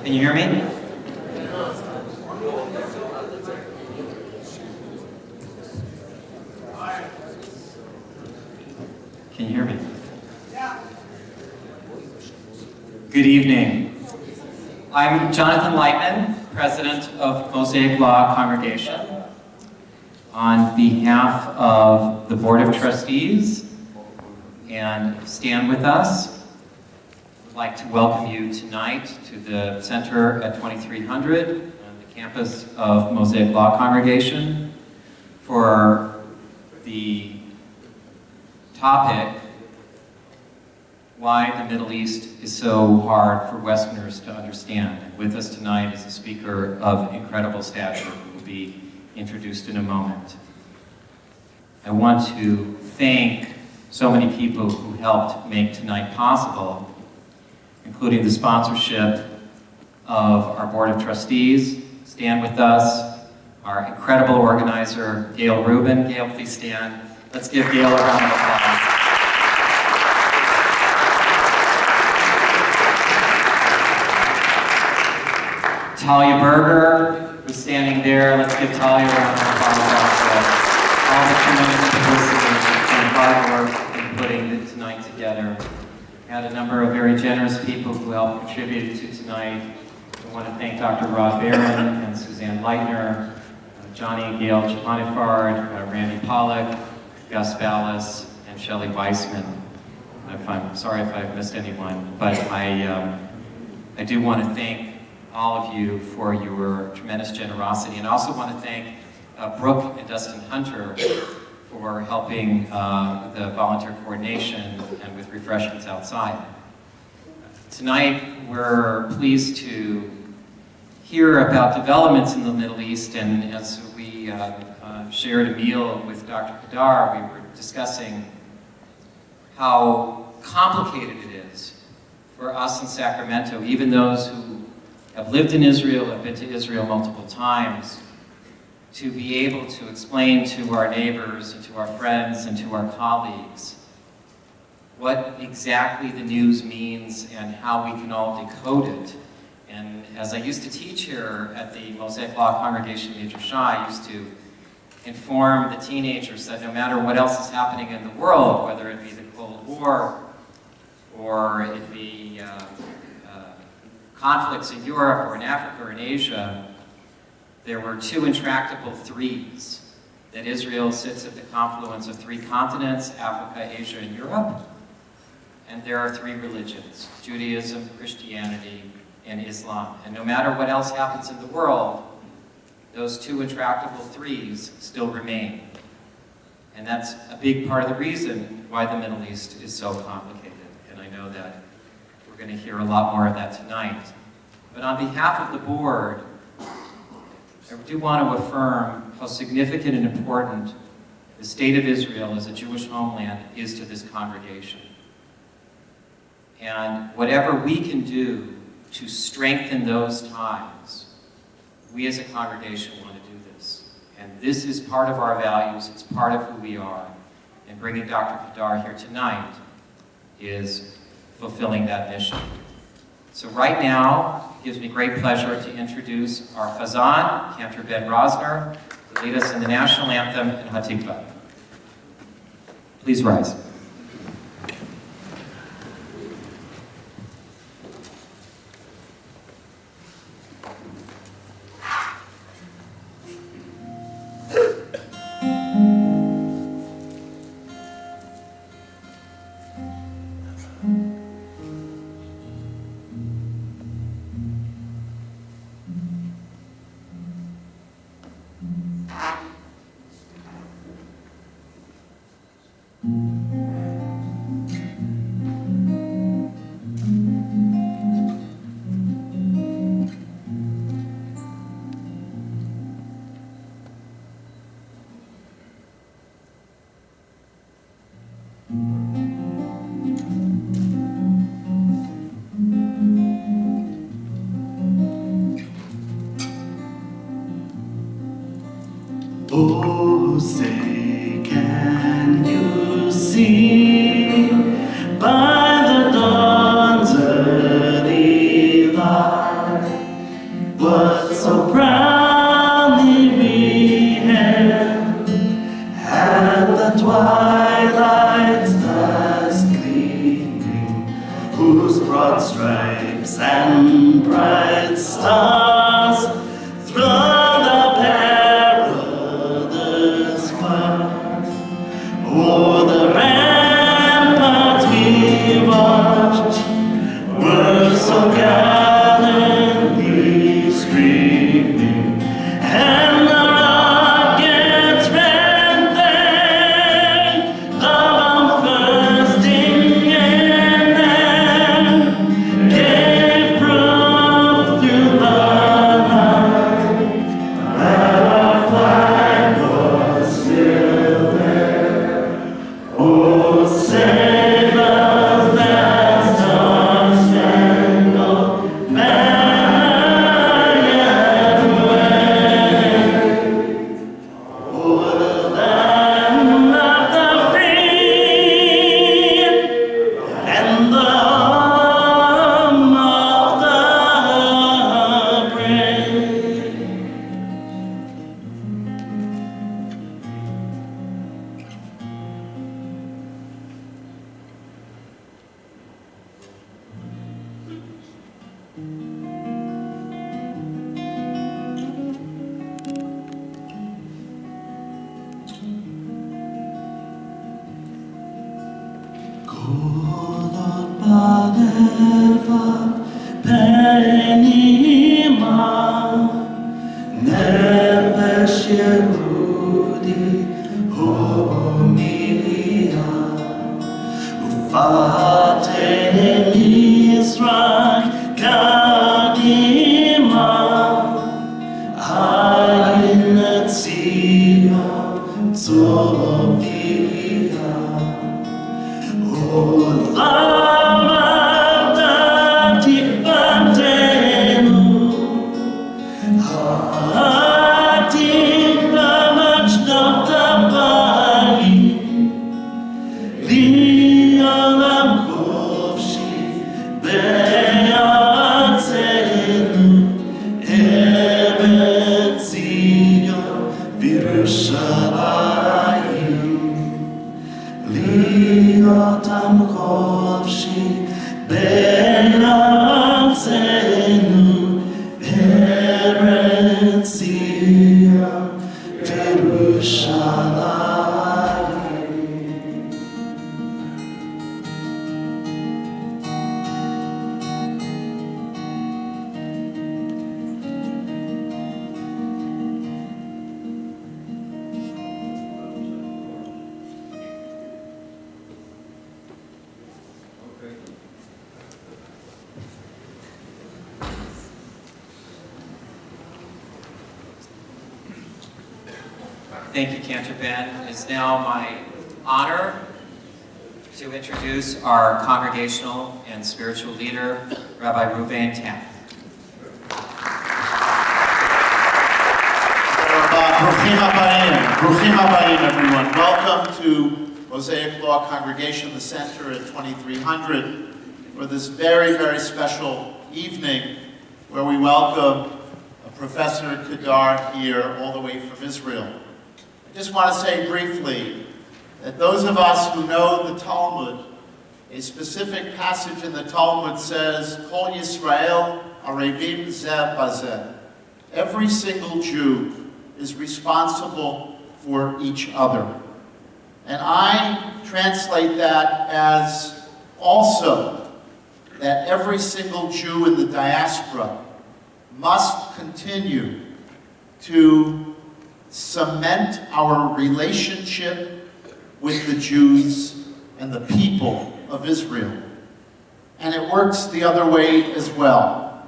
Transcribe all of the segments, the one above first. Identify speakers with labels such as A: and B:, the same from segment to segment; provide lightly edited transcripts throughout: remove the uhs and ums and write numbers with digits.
A: Can you hear me? Can you hear me? Good evening. I'm Jonathan Lightman, President of Mosaic Law Congregation. On behalf of the Board of Trustees and Stand With Us, I'd like to welcome you tonight to the Center at 2300 on the campus of Mosaic Law Congregation for the topic, why the Middle East is so hard for Westerners to understand. With us tonight is a speaker of incredible stature who will be introduced in a moment. I want to thank so many people who helped make tonight possible, including the sponsorship of our Board of Trustees, Stand With Us, our incredible organizer, Gail Rubin. Gail, please stand. Let's give Gail a round of applause. Talia Berger, who's standing there. Let's give Talia a round of applause also. All the tremendous publicity and hard work in putting tonight together. We had a number of very generous people who helped contribute to tonight. I want to thank Dr. Rod Barron and Suzanne Leitner, Johnny and Gail Chapanifard, Randy Pollack, Gus Ballas, and Shelley Weissman. I'm sorry if I've missed anyone, but I do want to thank all of you for your tremendous generosity, and I also want to thank Brooke and Dustin Hunter for helping the volunteer coordination and with refreshments outside. Tonight, we're pleased to hear about developments in the Middle East, and as we shared a meal with Dr. Kedar, we were discussing how complicated it is for us in Sacramento, even those who have lived in Israel, have been to Israel multiple times, to be able to explain to our neighbors and to our friends and to our colleagues what exactly the news means and how we can all decode it. And as I used to teach here at the Mosaic Law Congregation in Shai, I used to inform the teenagers that no matter what else is happening in the world, whether it be the Cold War or it be conflicts in Europe or in Africa or in Asia, there were two intractable threes. That Israel sits at the confluence of three continents, Africa, Asia, and Europe. And there are three religions, Judaism, Christianity, and Islam. And no matter what else happens in the world, those two intractable threes still remain. And that's a big part of the reason why the Middle East is so complicated. And I know that we're going to hear a lot more of that tonight. But on behalf of the board, I do want to affirm how significant and important the state of Israel as a Jewish homeland is to this congregation. And whatever we can do to strengthen those ties, we as a congregation want to do this. And this is part of our values, it's part of who we are. And bringing Dr. Kedar here tonight is fulfilling that mission. So right now, it gives me great pleasure to introduce our Chazan, Cantor Ben Rosner, to lead us in the national anthem and Hatikvah. Please rise.
B: Oh, say, can you see by the dawn's early light whose broad stripes and bright stars through the perilous path. O'er the ramparts we watched were so gallantly streaming, and the rockets ran there, love bursting in them, gave proof through the night that our flag was still there. Oh, save us that star-spangled banner yet waving o'er the land of the free and the home of the brave. 고독 바다와 베니마 네베시에 우디 호미리아 우파테니 이스라엘 가디마 아인의 지어 소비야. Oh, love that divantenu, hatima much notabali, lialam kovshi beatzenu, ebetzio virushalayim. Liotam kovshi beatzenu, eretzia Yerushalayim.
A: Thank you, Cantor Ben. It is now my honor to introduce our congregational and spiritual leader, Rabbi Reuven Taft.
C: Bruchim Habayim, everyone. Welcome to Mosaic Law Congregation, the Center at 2300, for this very, very special evening where we welcome Professor Kedar here all the way from Israel. I just want to say briefly that those of us who know the Talmud, a specific passage in the Talmud says, Kol Yisrael arevim zeh bazeh. Every single Jew is responsible for each other. And I translate that as also that every single Jew in the diaspora must continue to cement our relationship with the Jews and the people of Israel. And it works the other way as well.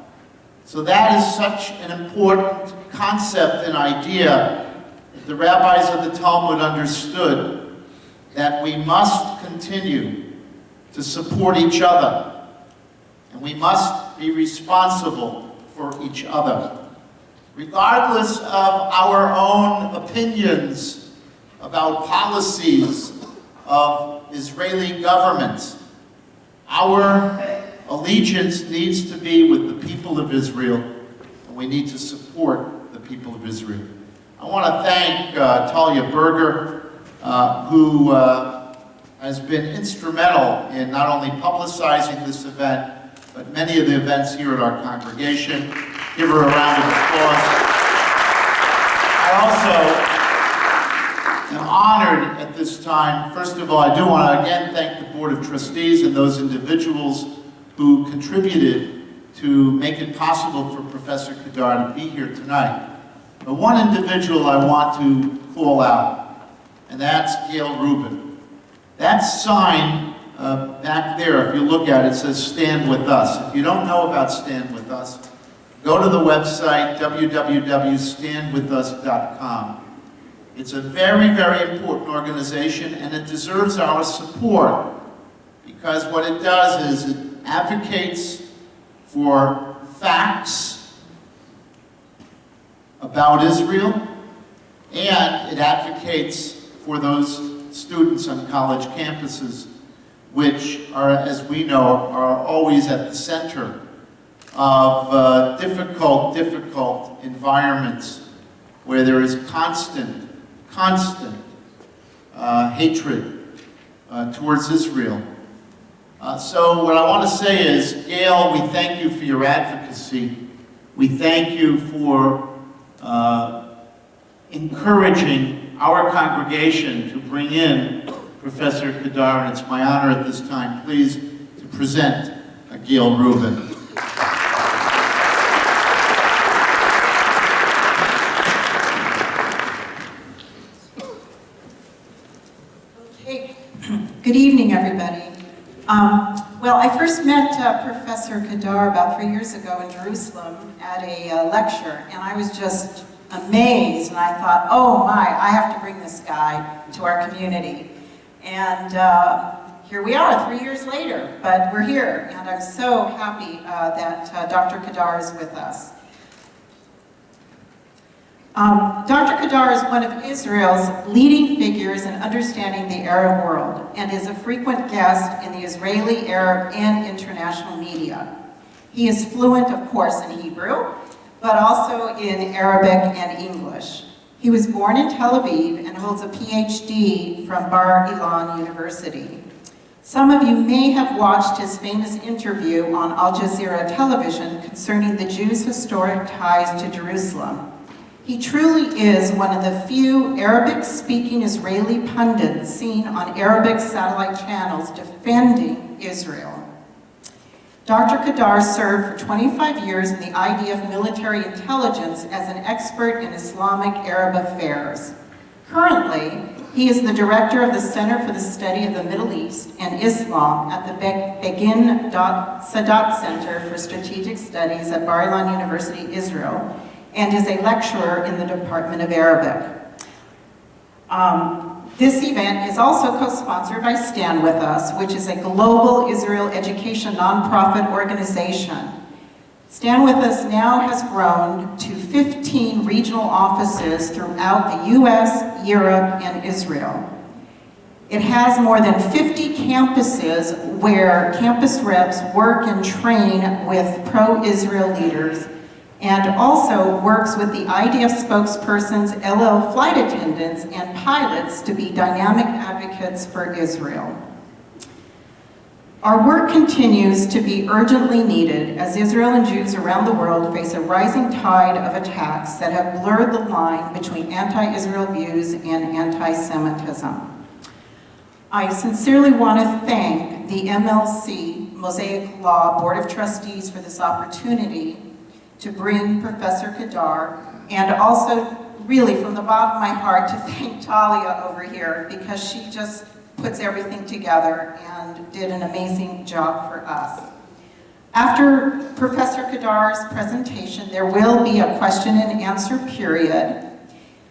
C: So that is such an important concept and idea that the rabbis of the Talmud understood, that we must continue to support each other, and we must be responsible for each other. Regardless of our own opinions about policies of Israeli governments, our allegiance needs to be with the people of Israel, and we need to support the people of Israel. I want to thank Talia Berger, who I has been instrumental in not only publicizing this event, but many of the events here at our congregation. Give her a round of applause. I also am honored at this time. First of all, I do want to again thank the Board of Trustees and those individuals who contributed to make it possible for Professor Kedar to be here tonight. But one individual I want to call out, and that's Gail Rubin. That sign back there, if you look at it, says Stand With Us. If you don't know about Stand With Us, go to the website www.standwithus.com. It's a very, very important organization, and it deserves our support because what it does is it advocates for facts about Israel, and it advocates for those students on college campuses, which are, as we know, are always at the center of difficult environments where there is constant hatred towards Israel. So what I want to say is, Gail, we thank you for your advocacy. We thank you for encouraging our congregation to bring in Professor Kedar, and it's my honor at this time, please, to present Gail Rubin.
D: Okay. Good evening, everybody. Well, I first met Professor Kedar about 3 years ago in Jerusalem at a lecture, and I was just amazed, and I thought, oh my, I have to bring this guy to our community. And here we are 3 years later, but we're here, and I'm so happy that Dr. Kedar is with us. Dr. Kedar is one of Israel's leading figures in understanding the Arab world and is a frequent guest in the Israeli, Arab, and international media. He is fluent, of course, in Hebrew, but also in Arabic and English. He was born in Tel Aviv and holds a PhD from Bar Ilan University. Some of you may have watched his famous interview on Al Jazeera television concerning the Jews' historic ties to Jerusalem. He truly is one of the few Arabic-speaking Israeli pundits seen on Arabic satellite channels defending Israel. Dr. Kedar served for 25 years in the IDF military intelligence as an expert in Islamic Arab affairs. Currently, he is the director of the Center for the Study of the Middle East and Islam at the Begin Sadat Center for Strategic Studies at Bar Ilan University, Israel, and is a lecturer in the Department of Arabic. This event is also co-sponsored by Stand With Us, which is a global Israel education nonprofit organization. Stand With Us now has grown to 15 regional offices throughout the US, Europe, and Israel. It has more than 50 campuses where campus reps work and train with pro-Israel leaders, and also works with the IDF spokespersons, LL flight attendants, and pilots to be dynamic advocates for Israel. Our work continues to be urgently needed as Israel and Jews around the world face a rising tide of attacks that have blurred the line between anti-Israel views and anti-Semitism. I sincerely want to thank the MLC Mosaic Law Board of Trustees for this opportunity to bring Professor Kedar, and also really from the bottom of my heart to thank Talia over here, because she just puts everything together and did an amazing job for us. After Professor Kedar's presentation, there will be a question and answer period,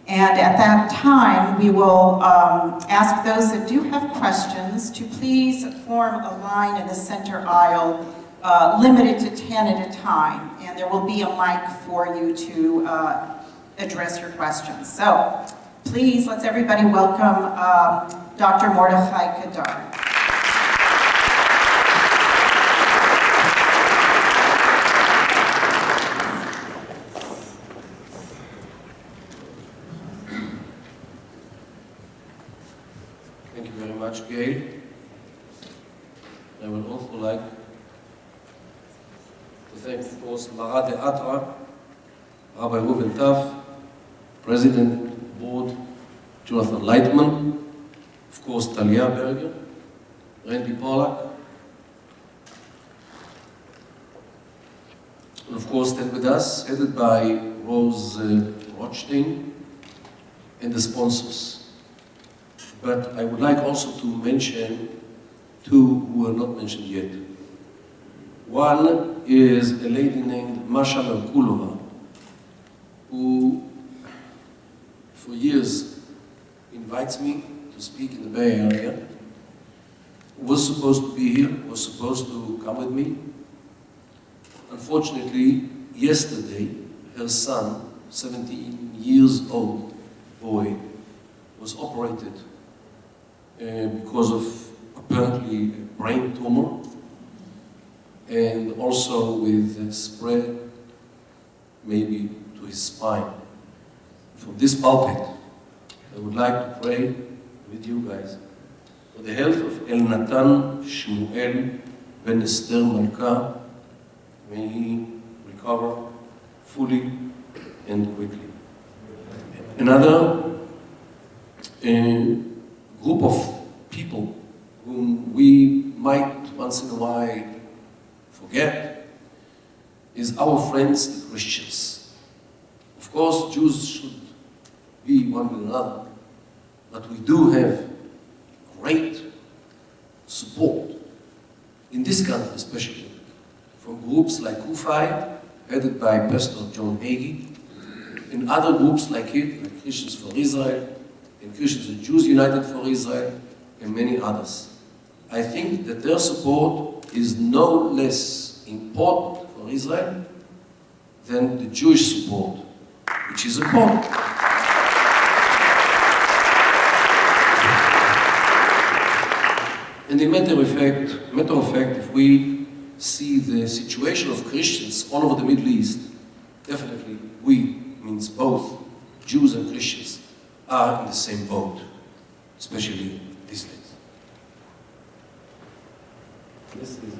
D: and at that time we will ask those that do have questions to please form a line in the center aisle, limited to 10 at a time, and there will be a mic for you to address your questions. So please, let's everybody welcome Dr. Mordechai Kedar.
E: Thank you very much, Gail. to thank, of course, Mara de Atra, Rabbi Reuven Taff, President, Board, Jonathan Leitman, of course, Talia Berger, Randy Pollack, and of course, stand with us, headed by Rose Rothstein, and the sponsors. But I would like also to mention two who are not mentioned yet. One is a lady named Masha Merkulova, who for years invites me to speak in the Bay Area, was supposed to be here, was supposed to come with me. Unfortunately, yesterday, her son, 17 years old boy, was operated because of apparently a brain tumor and also with a spread maybe to his spine. From this pulpit, I would like to pray with you guys for the health of El Natan Shmuel Ben Esther Malka. May he recover fully and quickly. Another group of people whom we might once in a while forget is our friends, the Christians. Of course, Jews should be one with another, but we do have great support, in this country especially, from groups like Kufai, headed by Pastor John Hagee, and other groups like it, like Christians for Israel, and Christians and Jews United for Israel, and many others. I think that their support is no less important for Israel than the Jewish support, which is important. And in matter of fact, if we see the situation of Christians all over the Middle East, definitely we, means both Jews and Christians, are in the same boat, especially these days. This is,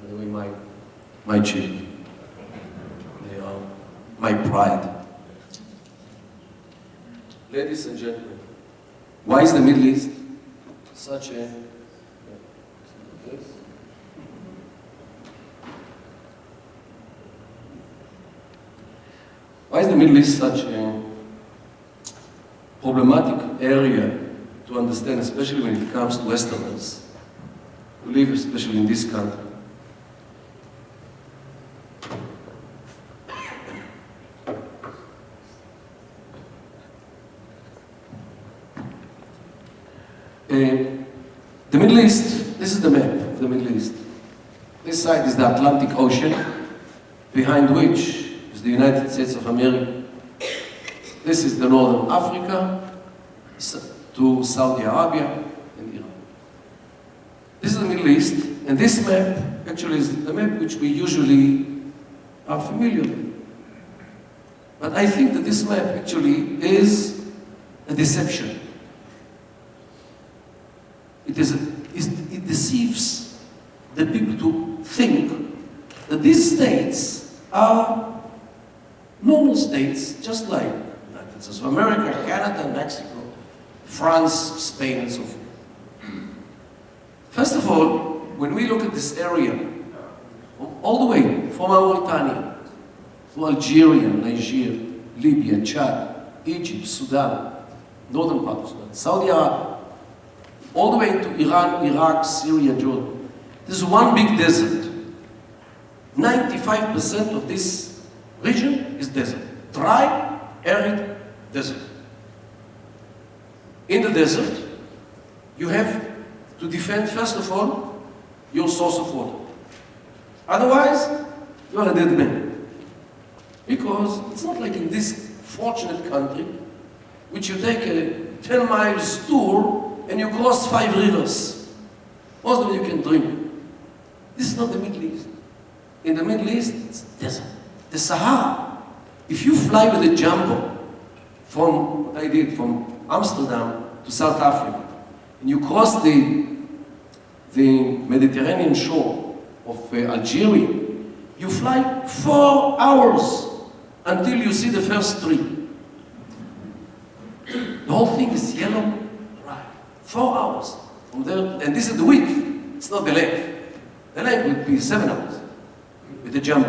E: by the way, my children. They are my pride. Ladies and gentlemen, why is the Middle East such a... Why is the Middle East such a problematic area to understand, especially when it comes to Westerners who live especially in this country? The Middle East, this is the map of the Middle East. This side is the Atlantic Ocean, behind which is the United States of America. This is the Northern Africa to Saudi Arabia and Iran. This is the Middle East, and this map actually is the map which we usually are familiar with. But I think that this map actually is a deception. It deceives the people to think that these states are normal states, just like United States of America, Canada, Mexico, France, Spain, and so forth. First of all, when we look at this area, all the way from Mauritania to Algeria, Nigeria, Libya, Chad, Egypt, Sudan, northern part of Sudan, Saudi Arabia, all the way to Iran, Iraq, Syria, Jordan. This is one big desert. 95% of this region is desert. Dry, arid desert. In the desert, you have to defend, first of all, your source of water. Otherwise, you are a dead man. Because it's not like in this fortunate country, which you take a 10 miles tour and you cross 5 rivers. Most of you can drink. This is not the Middle East. In the Middle East, it's desert. The Sahara. If you fly with a jumbo from, what I did, from Amsterdam to South Africa, and you cross the Mediterranean shore of Algeria, You fly 4 hours until you see the first tree. The whole thing is yellow, right? 4 hours from there, and this is the width. It's not the length. The length would be 7 hours with the jump.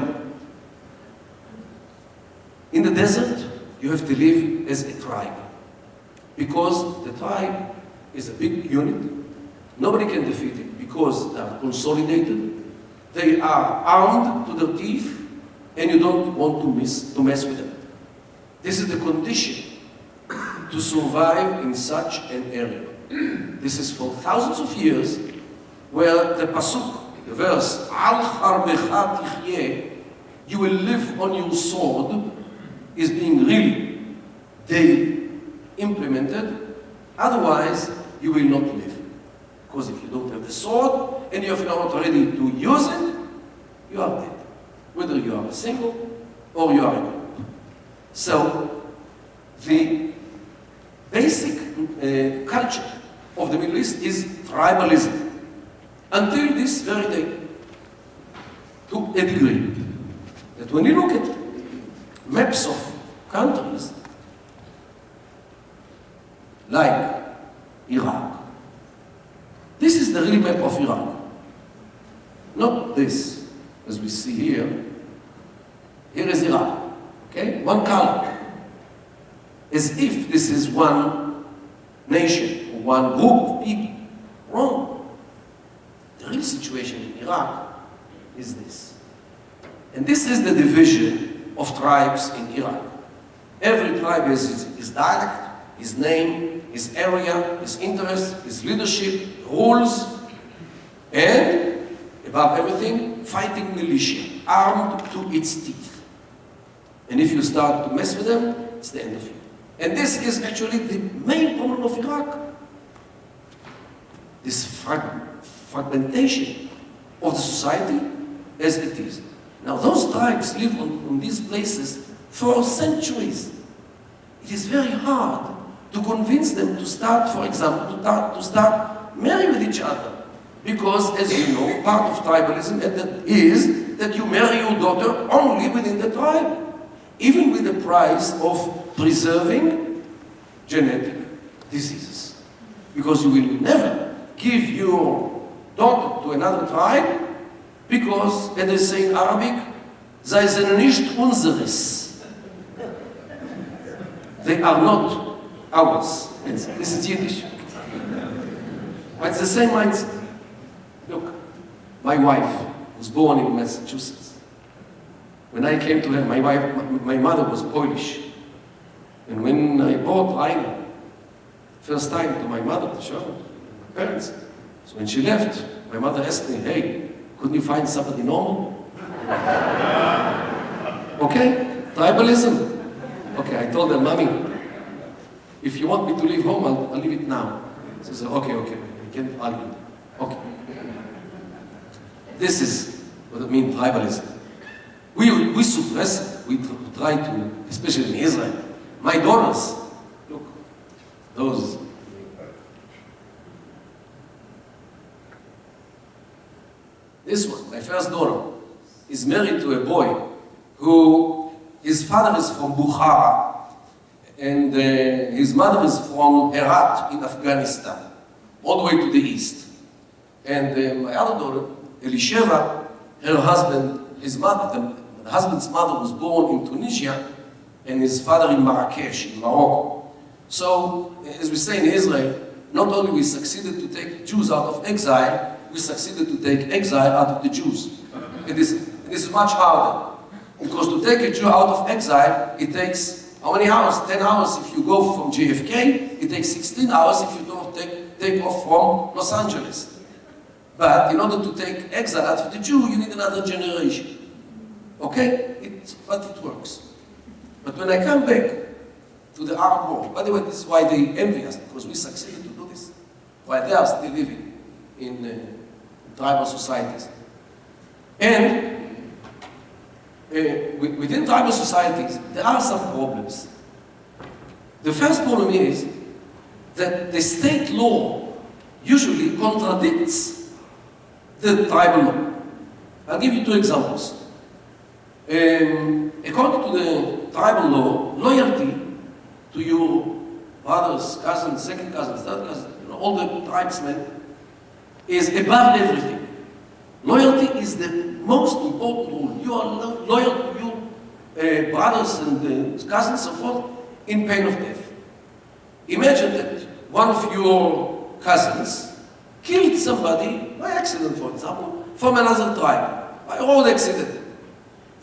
E: In the desert, you have to live as a tribe, because the tribe is a big unit. Nobody can defeat it because they are consolidated. They are armed to the teeth, and you don't want to mess with them. This is the condition to survive in such an area. This is for thousands of years, where the pasuk, the verse, Al harbecha tichyeh, you will live on your sword, is being really they implemented. Otherwise, you will not live. Because if you don't have the sword and you're not ready to use it, you are dead. Whether you are single or you are a group. So, the basic culture of the Middle East is tribalism. Until this very day. To a degree. That when you look at maps of countries, like Iraq. This is the real map of Iraq. Not this, as we see here. Here is Iraq, okay? One color. As if this is one nation, or one group of people. Wrong. The real situation in Iraq is this. And this is the division of tribes in Iraq. Every tribe has his dialect, his name, his area, his interests, his leadership, rules, and, above everything, fighting militia, armed to its teeth. And if you start to mess with them, it's the end of you. And this is actually the main problem of Iraq. This fragmentation of the society as it is. Now, those tribes live on these places for centuries. It is very hard to convince them to start, for example, to start marrying with each other. Because, as you know, part of tribalism is that you marry your daughter only within the tribe, even with the price of preserving genetic diseases. Because you will never give your daughter to another tribe, because, as they say in Arabic, "Sei sind nicht unseres." They are not ours. This is Yiddish. But it's the same mindset. Look, my wife was born in Massachusetts. When I came to her, my mother was Polish. And when I brought Raina, first time to my mother to show her parents, so when she left, my mother asked me, "Hey, couldn't you find somebody normal?" Okay, tribalism. Okay, I told her, "Mommy, if you want me to leave home, I'll leave it now." She said, okay, we can't argue. Okay. This is what it means, tribalism. We suppress it. We try to, especially in Israel. My daughters, look, those. This one, my first daughter, is married to a boy who, his father is from Bukhara, and his mother is from Herat in Afghanistan, all the way to the east. And my other daughter, Elisheva, her husband, his mother, the husband's mother was born in Tunisia, and his father in Marrakesh, in Morocco. So, as we say in Israel, not only we succeeded to take Jews out of exile, we succeeded to take exile out of the Jews. And this is much harder. Because to take a Jew out of exile, it takes how many hours? 10 hours if you go from JFK, it takes 16 hours if you don't take off from Los Angeles. But in order to take exile out of the Jew, you need another generation. Okay? But it works. But when I come back to the Arab world, by the way, this is why they envy us, because we succeeded to do this, while they are still living in tribal societies. And within tribal societies, there are some problems. The first problem is that the state law usually contradicts the tribal law. I'll give you two examples. According to the tribal law, loyalty to your brothers, cousins, second cousins, third cousins, all the tribesmen, is above everything. Loyalty is the most important rule. You are loyal to your brothers and cousins and so forth in pain of death. Imagine that one of your cousins killed somebody by accident, for example, from another tribe, by road accident.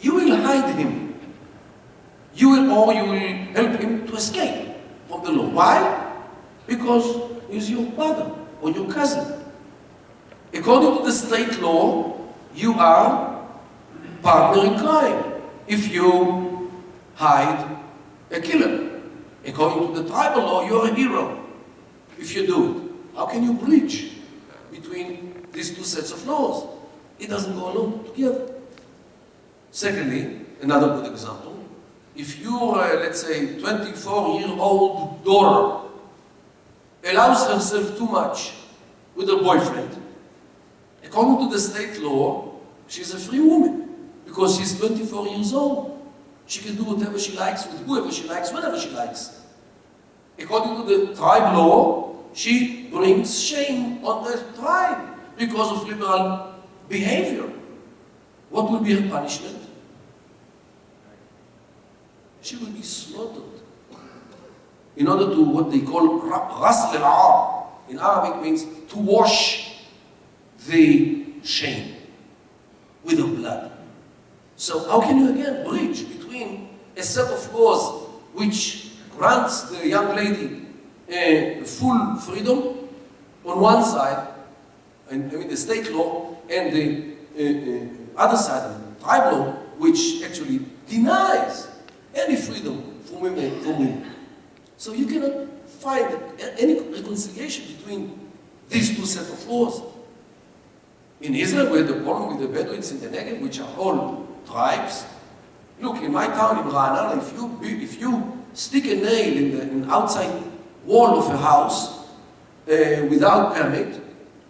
E: You will hide him. You will help him to escape from the law. Why? Because he's your brother or your cousin. According to the state law, you are partner in crime if you hide a killer. According to the tribal law, you are a hero if you do it. How can you bridge between these two sets of laws? It doesn't go along together. Secondly, another good example, if your, let's say, 24-year-old daughter allows herself too much with her boyfriend, according to the state law, she's a free woman because she's 24 years old. She can do whatever she likes with whoever she likes, whenever she likes. According to the tribe law, she brings shame on the tribe because of liberal behavior. What will be her punishment? She will be slaughtered in order to what they call ras al-ar. In Arabic means to wash the shame with her blood. So how can you again bridge between a set of laws which grants the young lady full freedom on one side, and I mean the state law, and the other side, the tribe law, which actually denies any freedom for women. So you cannot find any reconciliation between these two sets of laws. In Israel, we had the problem with the Bedouins in the Negev, which are all tribes. Look, in my town, in Ra'anana, if you stick a nail in the outside wall of a house without permit,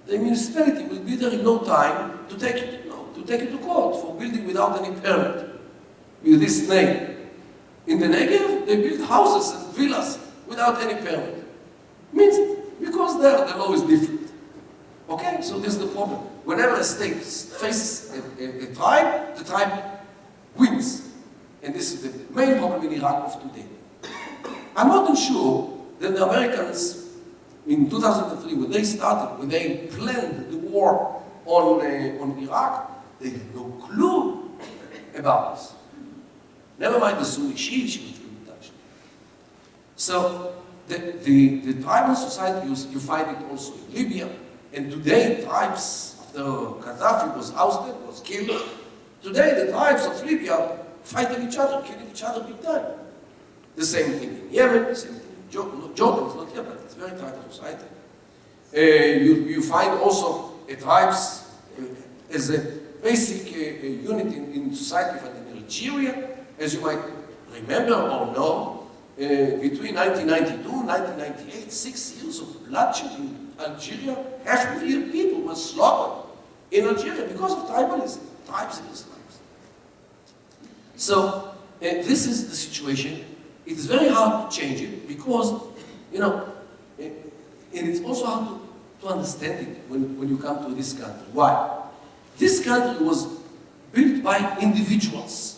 E: the municipality will be there in no time to take it to court for building without any permit with this nail. In the Negev, they build houses and villas without any permit. Means because there the law is different. Okay, so this is the problem. Whenever a state faces a tribe, the tribe wins. And this is the main problem in Iraq of today. I'm not sure that the Americans in 2003, when they planned the war on Iraq, they had no clue about this. Never mind the Sunni Shiites which will be touched. So the tribal society, you find it also in Libya, and today tribes, after Gaddafi was ousted, was killed, today the tribes of Libya fighting each other, killing each other big time. The same thing in Yemen, the same thing in Jordan, it's not here, but it's a very tribal society. You find also tribes as a basic unit in society, but in Algeria, as you might remember or know, between 1992 and 1998, 6 years of bloodshed in Algeria, 500,000 people were slaughtered in Algeria because of tribalism, tribes against tribes. So this is the situation. It is very hard to change it because, and it's also hard to understand it when you come to this country. Why? This country was built by individuals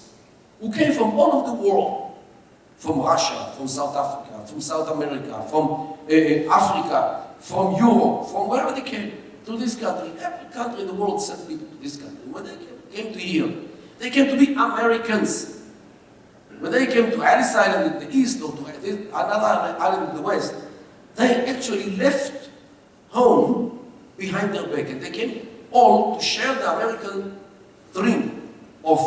E: who came from all over the world, from Russia, from South Africa, from South America, from Africa, from Europe, from wherever they came to this country. Every country in the world sent people to this country. When they came to here, they came to be Americans. When they came to Alice Island in the east or to another island in the west, they actually left home behind their back, and they came all to share the American dream of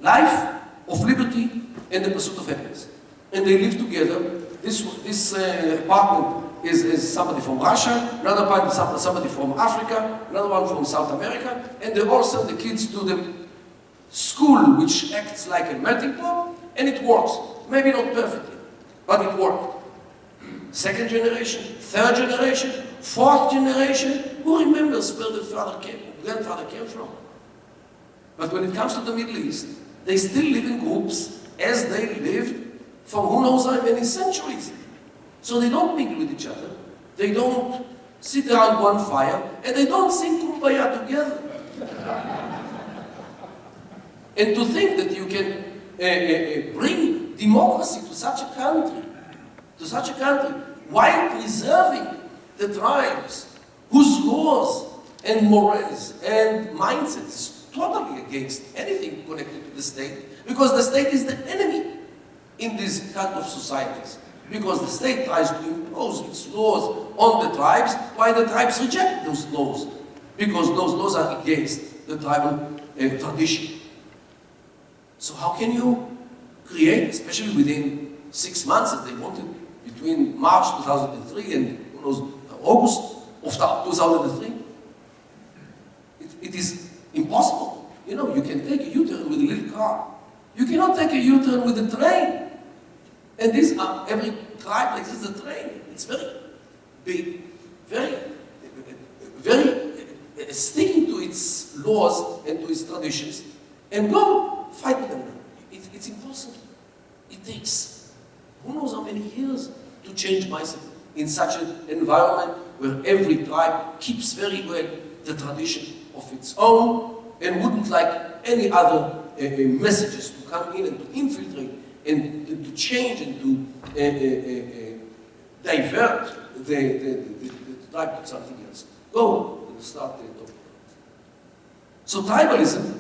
E: life, of liberty, and the pursuit of happiness. And they live together. This apartment is somebody from Russia, another apartment is somebody from Africa, another one from South America, and they all send the kids to the school, which acts like a melting pot, and it works. Maybe not perfectly, but it worked. Second generation, third generation, fourth generation, who remembers where the grandfather came from? But when it comes to the Middle East, they still live in groups as they lived for who knows how many centuries. So they don't mingle with each other, they don't sit around one fire, and they don't sing Kumbaya together. And to think that you can bring democracy to such a country, while preserving the tribes whose laws and morals and mindsets is totally against anything connected to the state, because the state is the enemy in these kind of societies. Because the state tries to impose its laws on the tribes, while the tribes reject those laws, because those laws are against the tribal tradition. So how can you create, especially within 6 months that they wanted, between March 2003 and who knows, August of 2003? It is impossible. You know, you can take a U-turn with a little car. You cannot take a U-turn with a train. And these are, every tribe like this is a train. It's very big, very sticking to its laws and to its traditions, and go fight with them. It's impossible. It takes who knows how many years to change mindset in such an environment where every tribe keeps very well the tradition of its own and wouldn't like any other messages to come in and to infiltrate and to change and to divert the tribe to something else. Go and start the talk. So tribalism,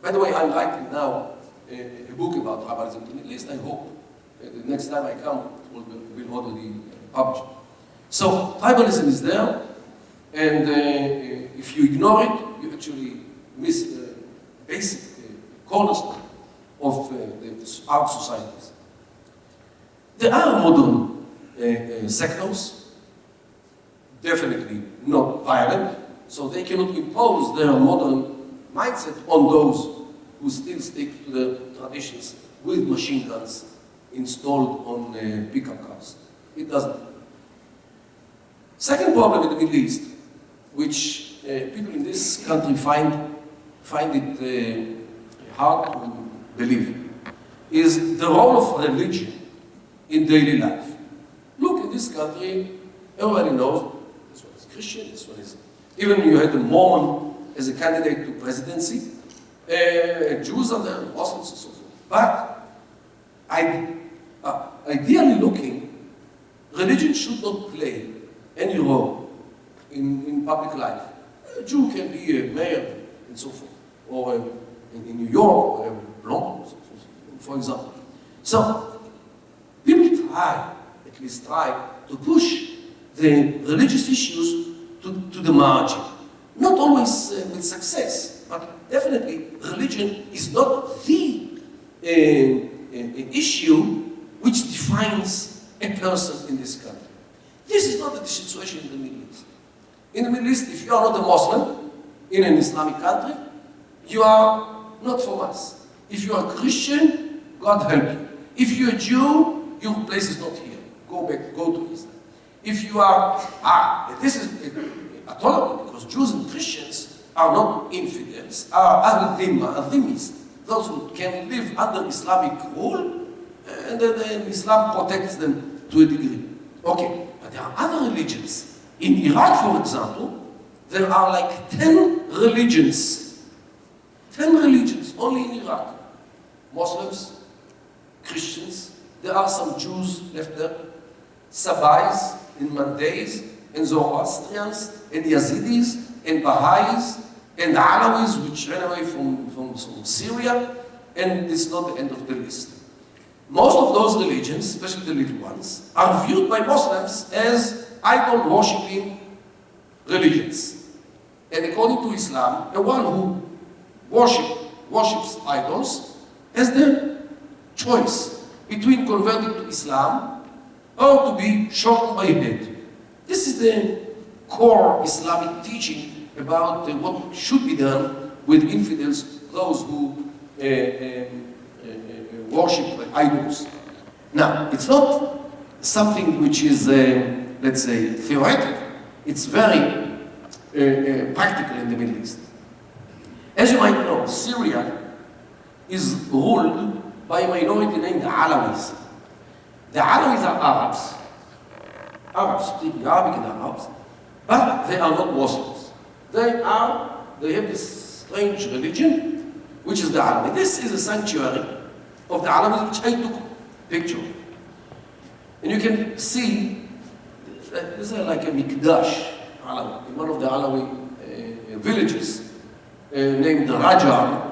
E: by the way, I'm writing now a book about tribalism in the Middle East. I hope the next time I come it will already published. So tribalism is there, and if you ignore it, you actually miss the basic cornerstone of our societies. There are modern sectors, definitely not violent, so they cannot impose their modern mindset on those who still stick to the traditions with machine guns installed on pickup cars. It doesn't. Second problem in the Middle East, which people in this country find it hard to believe, is the role of religion in daily life. Look, in this country, everybody knows this one is Christian, this one is... Even you had a Mormon as a candidate to presidency, Jews are there, Muslims and so forth. But ideally looking, religion should not play any role in public life. A Jew can be a mayor and so forth, or in New York, or London, for example. So people at least try to push the religious issues to the margin. Not always with success, but definitely religion is not the issue which defines a person in this country. This is not the situation in the Middle East. In the Middle East, if you are not a Muslim in an Islamic country, you are not from us. If you are a Christian, God help you. If you're a Jew, your place is not here. Go back, go to Islam. If you are, this is a tolerable, because Jews and Christians are not infidels, are al-dhimmis, those who can live under Islamic rule, and then Islam protects them to a degree. Okay, but there are other religions. In Iraq, for example, there are like 10 religions. 10 religions, only in Iraq. Muslims, Christians, there are some Jews left there, Sabbais, and Mandays, and Zoroastrians, and Yazidis, and Baha'is, and Alawis, which ran away from Syria, and it's not the end of the list. Most of those religions, especially the little ones, are viewed by Muslims as idol-worshipping religions. And according to Islam, the one who worships idols has the choice between converting to Islam or to be shot by a head. This is the core Islamic teaching about what should be done with infidels, those who worship idols. Now, it's not something which is, let's say, theoretical. It's very practical in the Middle East. As you might know, Syria is ruled by a minority named the Alawis. The Alawis are Arabs. Arabs, speaking Arabic and Arabs, but they are not Muslims. They have this strange religion, which is the Alawi. This is a sanctuary of the Alawis, which I took a picture of. And you can see, this is like a Mikdash, Alawi, in one of the Alawi villages, named Rajar,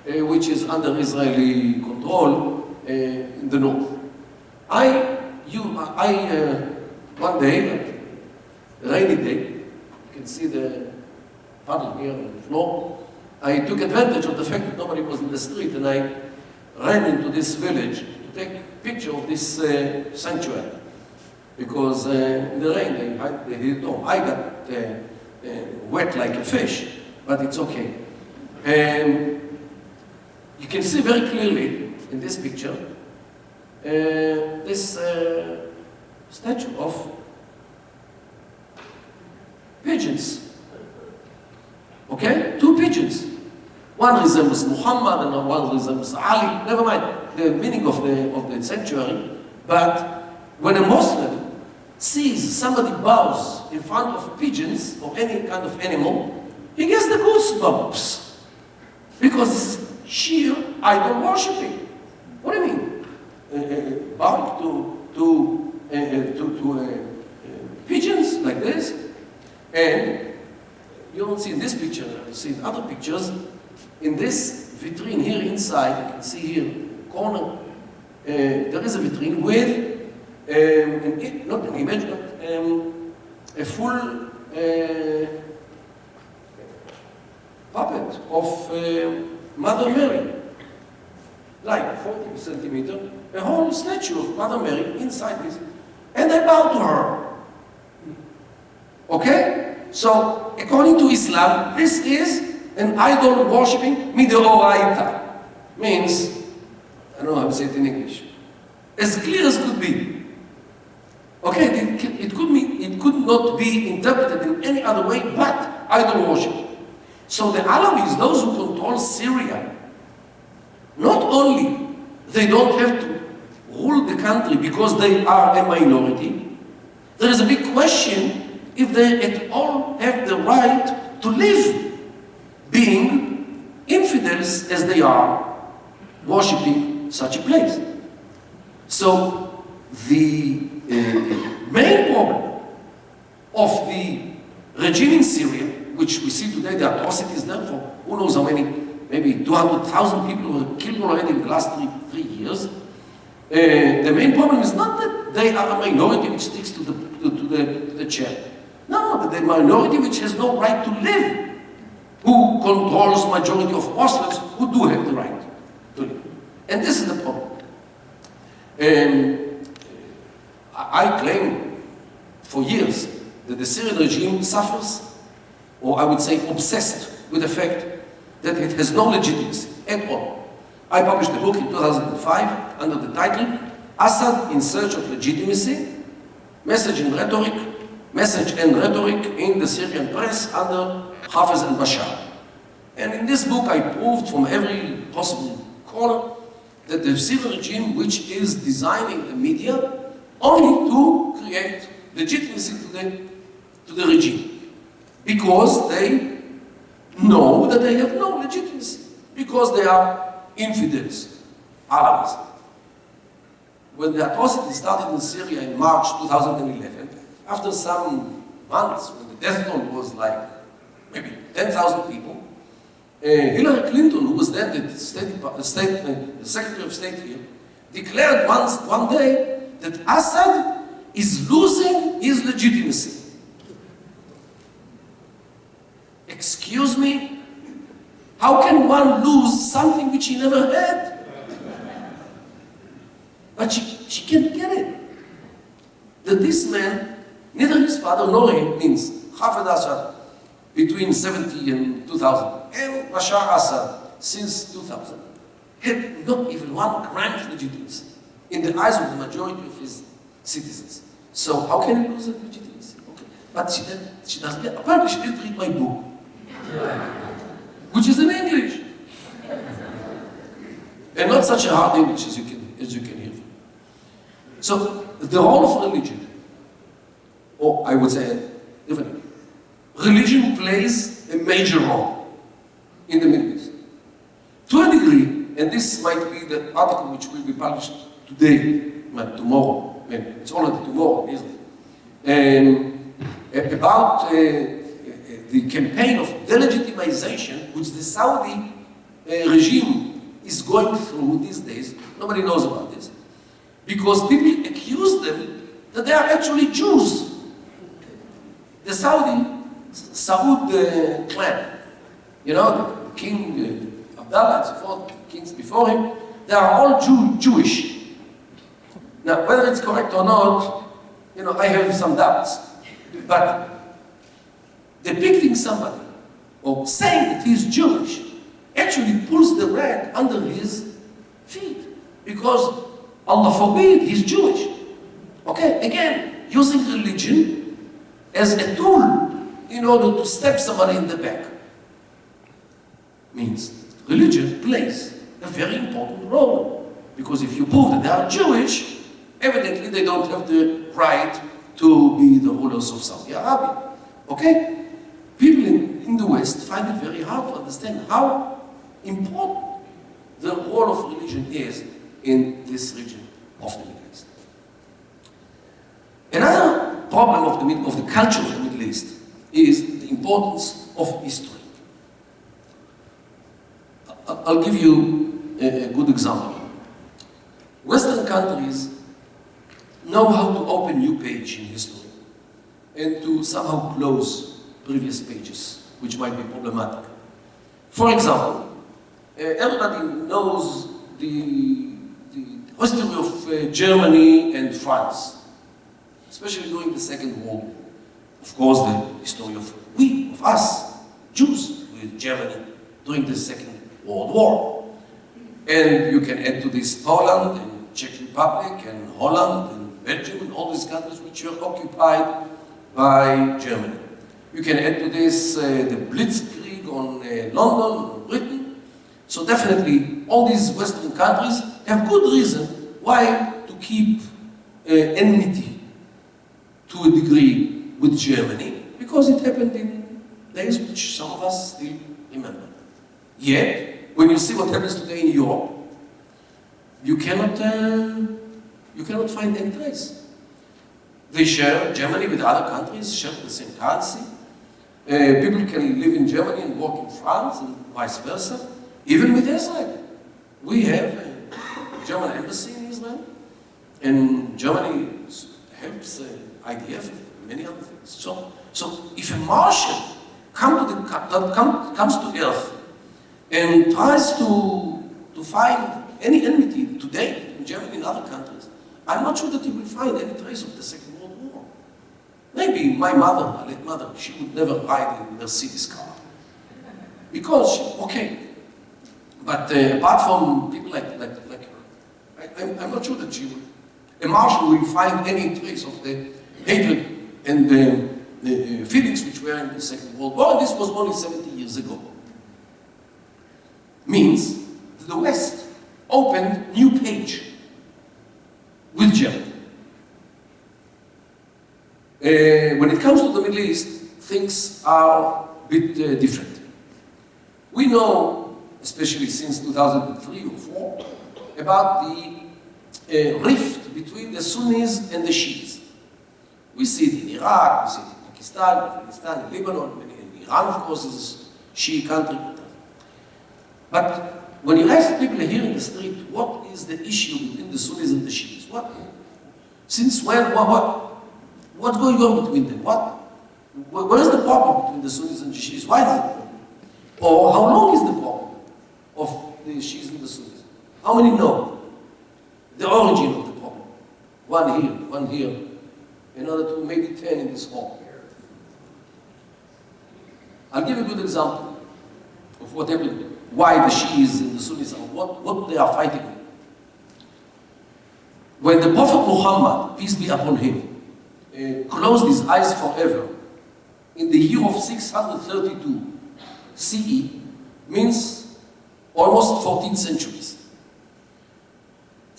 E: which is under Israeli control in the north. One day, a rainy day, you can see the puddle here on the floor. I took advantage of the fact that nobody was in the street, and I ran into this village to take a picture of this sanctuary. Because in the rain, they didn't know. I got wet like a fish, but it's okay. You can see very clearly in this picture this statue of pigeons. Okay? Two pigeons. One resembles Muhammad and one resembles Ali. Never mind the meaning of the sanctuary. But when a Muslim sees somebody bows in front of pigeons or any kind of animal, he gets the goosebumps. Because this is sheer idol worshipping. What do you mean? Bowing to pigeons like this? And you don't see in this picture, you see in other pictures, in this vitrine here inside, you can see here, corner, there is a vitrine with, not an image, but a full puppet of Mother Mary, like 40 centimeter, a whole statue of Mother Mary inside this, and I bow to her. Okay? So, according to Islam, this is an idol worshipping midoraita. Means, I don't know how to say it in English, as clear as could be. Okay, it could not be interpreted in any other way but idol worship. So the Alawis, those who control Syria, not only they don't have to rule the country because they are a minority, there is a big question if they at all have the right to live being infidels as they are, worshipping such a place. So the main problem of the regime in Syria, which we see today, the atrocities there for who knows how many, maybe 200,000 people were killed already in the last three years. The main problem is not that they are a minority which sticks to the chair. No, but the minority which has no right to live, who controls majority of Muslims who do have the right to live. And this is the problem. I claim for years that the Syrian regime suffers, or I would say obsessed with the fact that it has no legitimacy at all. I published a book in 2005 under the title Assad in Search of Legitimacy, Message and Rhetoric in the Syrian Press under Hafez and Bashar. And in this book I proved from every possible corner that the Syrian regime, which is designing the media only to create legitimacy to the regime, because they know that they have no legitimacy, because they are infidels, Arabs. When the atrocity started in Syria in March 2011, after some months, when the death toll was like maybe 10,000 people, Hillary Clinton, who was then the Secretary of State here, declared one day that Assad is losing his legitimacy. Excuse me? How can one lose something which he never had? But she can't get it. That this man, neither his father nor him, means Hafez Assad between 70 and 2000, and Bashar Assad since 2000, had not even one gram of legitimacy in the eyes of the majority of his citizens. So how can he lose that legitimacy? Okay. But she doesn't, apparently she didn't read my book, which is in English. And not such a hard English as you can hear. So the role of religion, or I would say differently, religion plays a major role in the Middle East. To a degree, and this might be the article which will be published today, not tomorrow, it's already tomorrow, isn't it? About the campaign of delegitimization which the Saudi regime is going through these days. Nobody knows about this. Because people accuse them that they are actually Jews. The Saud clan, you know, the King Abdullah and so forth, kings before him, they are all Jewish. Now, whether it's correct or not, you know, I have some doubts. But depicting somebody or saying that he's Jewish actually pulls the rug under his feet. Because Allah forbid, he's Jewish. Okay, again, using religion as a tool in order to stab somebody in the back. Means religion plays a very important role. Because if you prove that they are Jewish, evidently they don't have the right to be the rulers of Saudi Arabia. Okay? People in the West find it very hard to understand how important the role of religion is in this region of the Middle East. Another problem of the culture of the Middle East is the importance of history. I'll give you a good example. Western countries know how to open new page in history and to somehow close previous pages, which might be problematic. For example, everybody knows the history of Germany and France, especially during the Second World War. Of course, the history of us, Jews, with Germany during the Second World War. And you can add to this Poland and Czech Republic and Holland and Belgium and all these countries which were occupied by Germany. You can add to this the Blitzkrieg on London, on Britain. So definitely all these Western countries have good reason why to keep enmity to a degree with Germany, because it happened in days which some of us still remember. Yet, when you see what happens today in Europe, you cannot find any trace. They share, Germany with other countries, share the same currency. People can live in Germany and work in France and vice versa. Even with Israel. We have a German embassy in Israel, and Germany helps IDF and many other things. So if a Martian comes to Earth and tries to find any enmity today in Germany and other countries, I'm not sure that he will find any trace of the Second World War. Maybe my mother, my late mother, she would never ride in a Mercedes car. Because, okay, but apart from people like her, I'm not sure that she would, a Martian will find any trace of the hatred and the feelings which were in the Second World War. This was only 70 years ago. Means that the West opened new page with Germany. When it comes to the Middle East, things are a bit different. We know, especially since 2003 or 4, about the rift between the Sunnis and the Shiites. We see it in Iraq, we see it in Pakistan, Afghanistan, in Lebanon, in Iran, of course, is a Shiite country. But when you ask people here in the street, what is the issue between the Sunnis and the Shiites? What? Since when? What's going on between them? Where is the problem between the Sunnis and the Shiites? Why is it a problem? Or how long is the problem of the Shiites and the Sunnis? How many know the origin of the problem? One here, in order to maybe 10 in this hall. I'll give a good example of what happened. Why the Shiites and the Sunnis are, what they are fighting. When the Prophet Muhammad, peace be upon him, closed his eyes forever in the year of 632 CE, means almost 14 centuries.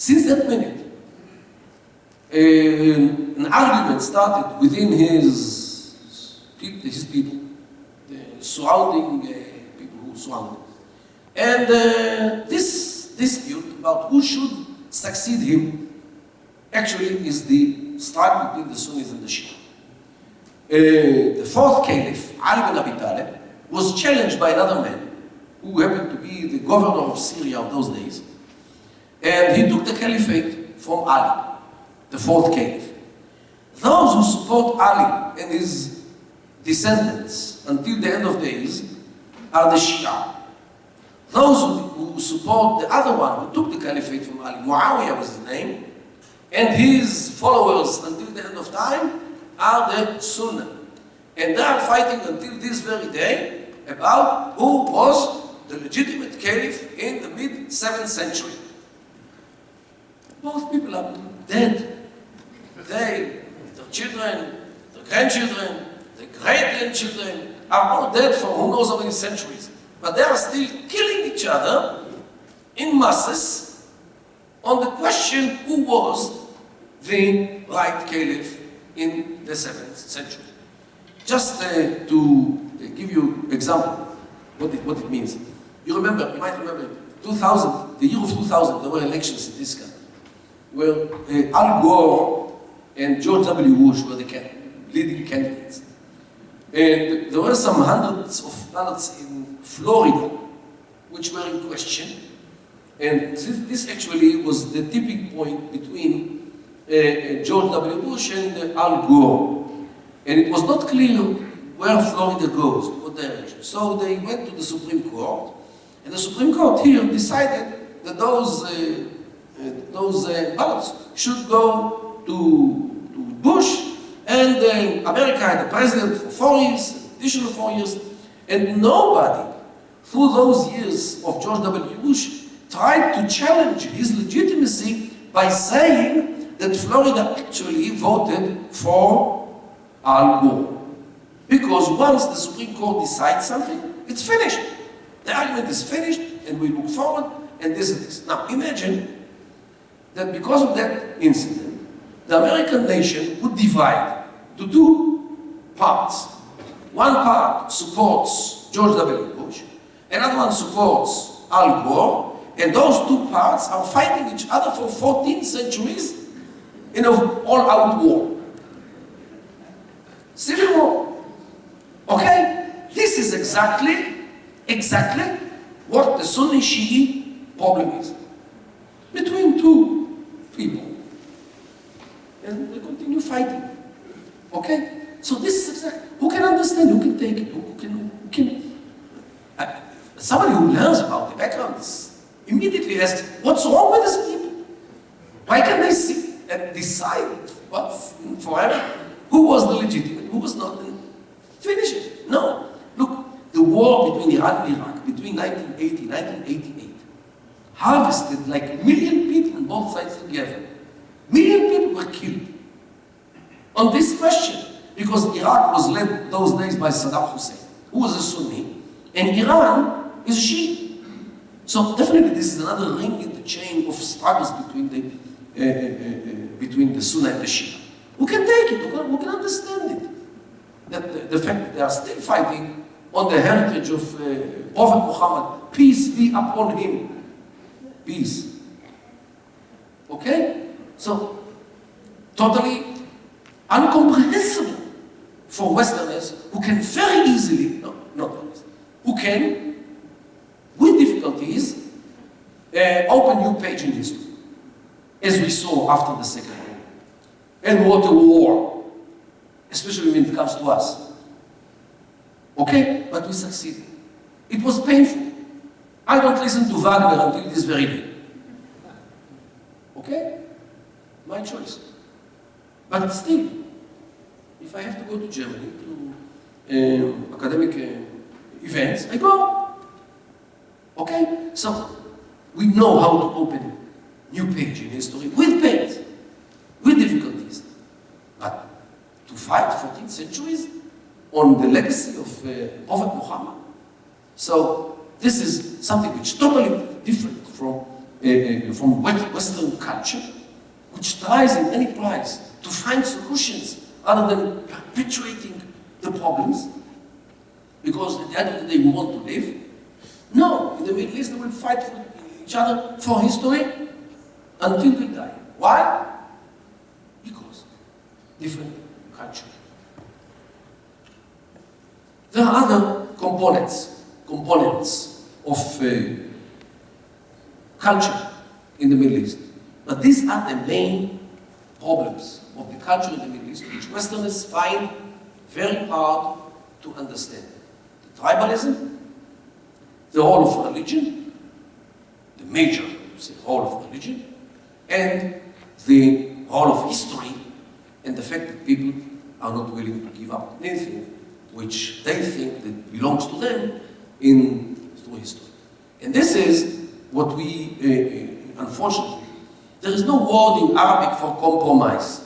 E: Since that minute, an argument started within his people, the surrounding people who surround him. And this dispute about who should succeed him actually is the struggle between the Sunnis and the Shia. The fourth caliph, Ali bin Abi Talib, was challenged by another man who happened to be the governor of Syria of those days. And he took the caliphate from Ali, the fourth caliph. Those who support Ali and his descendants until the end of days are the Shia. Those who support the other one who took the caliphate from Ali, Muawiyah was his name, and his followers until the end of time are the Sunnah. And they are fighting until this very day about who was the legitimate caliph in the mid-7th century. Both people are dead. They, their children, their grandchildren, their great-grandchildren are all dead for who knows how many centuries. But they are still killing each other in masses on the question who was the right caliph in the 7th century. Just to give you example what it means. You might remember 2000, the year of 2000, there were elections in this country where Al Gore and George W. Bush were the leading candidates. And there were some hundreds of ballots in Florida which were in question. And this actually was the tipping point between George W. Bush and Al Gore. And it was not clear where Florida goes, what direction. So they went to the Supreme Court, and the Supreme Court here decided that those ballots should go to Bush, and America had a president for 4 years, additional 4 years, and nobody through those years of George W. Bush tried to challenge his legitimacy by saying that Florida actually voted for Al Gore. Because once the Supreme Court decides something, it's finished. The argument is finished, and we look forward, and this is this. Now, imagine that because of that incident, the American nation would divide to two parts. One part supports George W. Bush, another one supports Al Gore, and those two parts are fighting each other for 14 centuries in an all-out war. Civil war. Okay? This is exactly what the Sunni Shi'i problem is. Between two people. And they continue fighting. Okay? So this is exactly, who can understand, who can take it, who can somebody who learns about the backgrounds immediately asks, what's wrong with these people? Why can't they sit and decide what's forever? Who was the legitimate, who was not? Finish it. No. Look, the war between Iran and Iraq, between 1980 and 1988, harvested like 1 million people on both sides together. 1 million people were killed on this question, because Iraq was led those days by Saddam Hussein, who was a Sunni, and Iran is a Shia. So definitely this is another link in the chain of struggles between the Sunni and the Shia. Who can take it? Who can understand it? That the fact that they are still fighting on the heritage of Prophet Muhammad, peace be upon him. Peace. Okay? So, totally incomprehensible for Westerners who can very easily, who can, with difficulties, open new page in history, as we saw after the Second World War. And what a war, especially when it comes to us. Okay? But we succeeded. It was painful. I don't listen to Wagner until this very day. Okay? My choice. But still, if I have to go to Germany to academic events, I go. Okay? So, we know how to open new page in history with pains, with difficulties. But to fight 14 centuries on the legacy of Prophet Muhammad. So, this is something which is totally different from from Western culture, which tries in any price to find solutions other than perpetuating the problems, because at the end of the day we want to live. No, in the Middle East they will fight with each other for history until they die. Why? Because different culture. There are other components of culture in the Middle East. But these are the main problems of the culture in the Middle East, which Westerners find very hard to understand. The tribalism, the role of religion, the major role of religion, and the role of history, and the fact that people are not willing to give up anything which they think that belongs to them through history. And this is what we, unfortunately, there is no word in Arabic for compromise,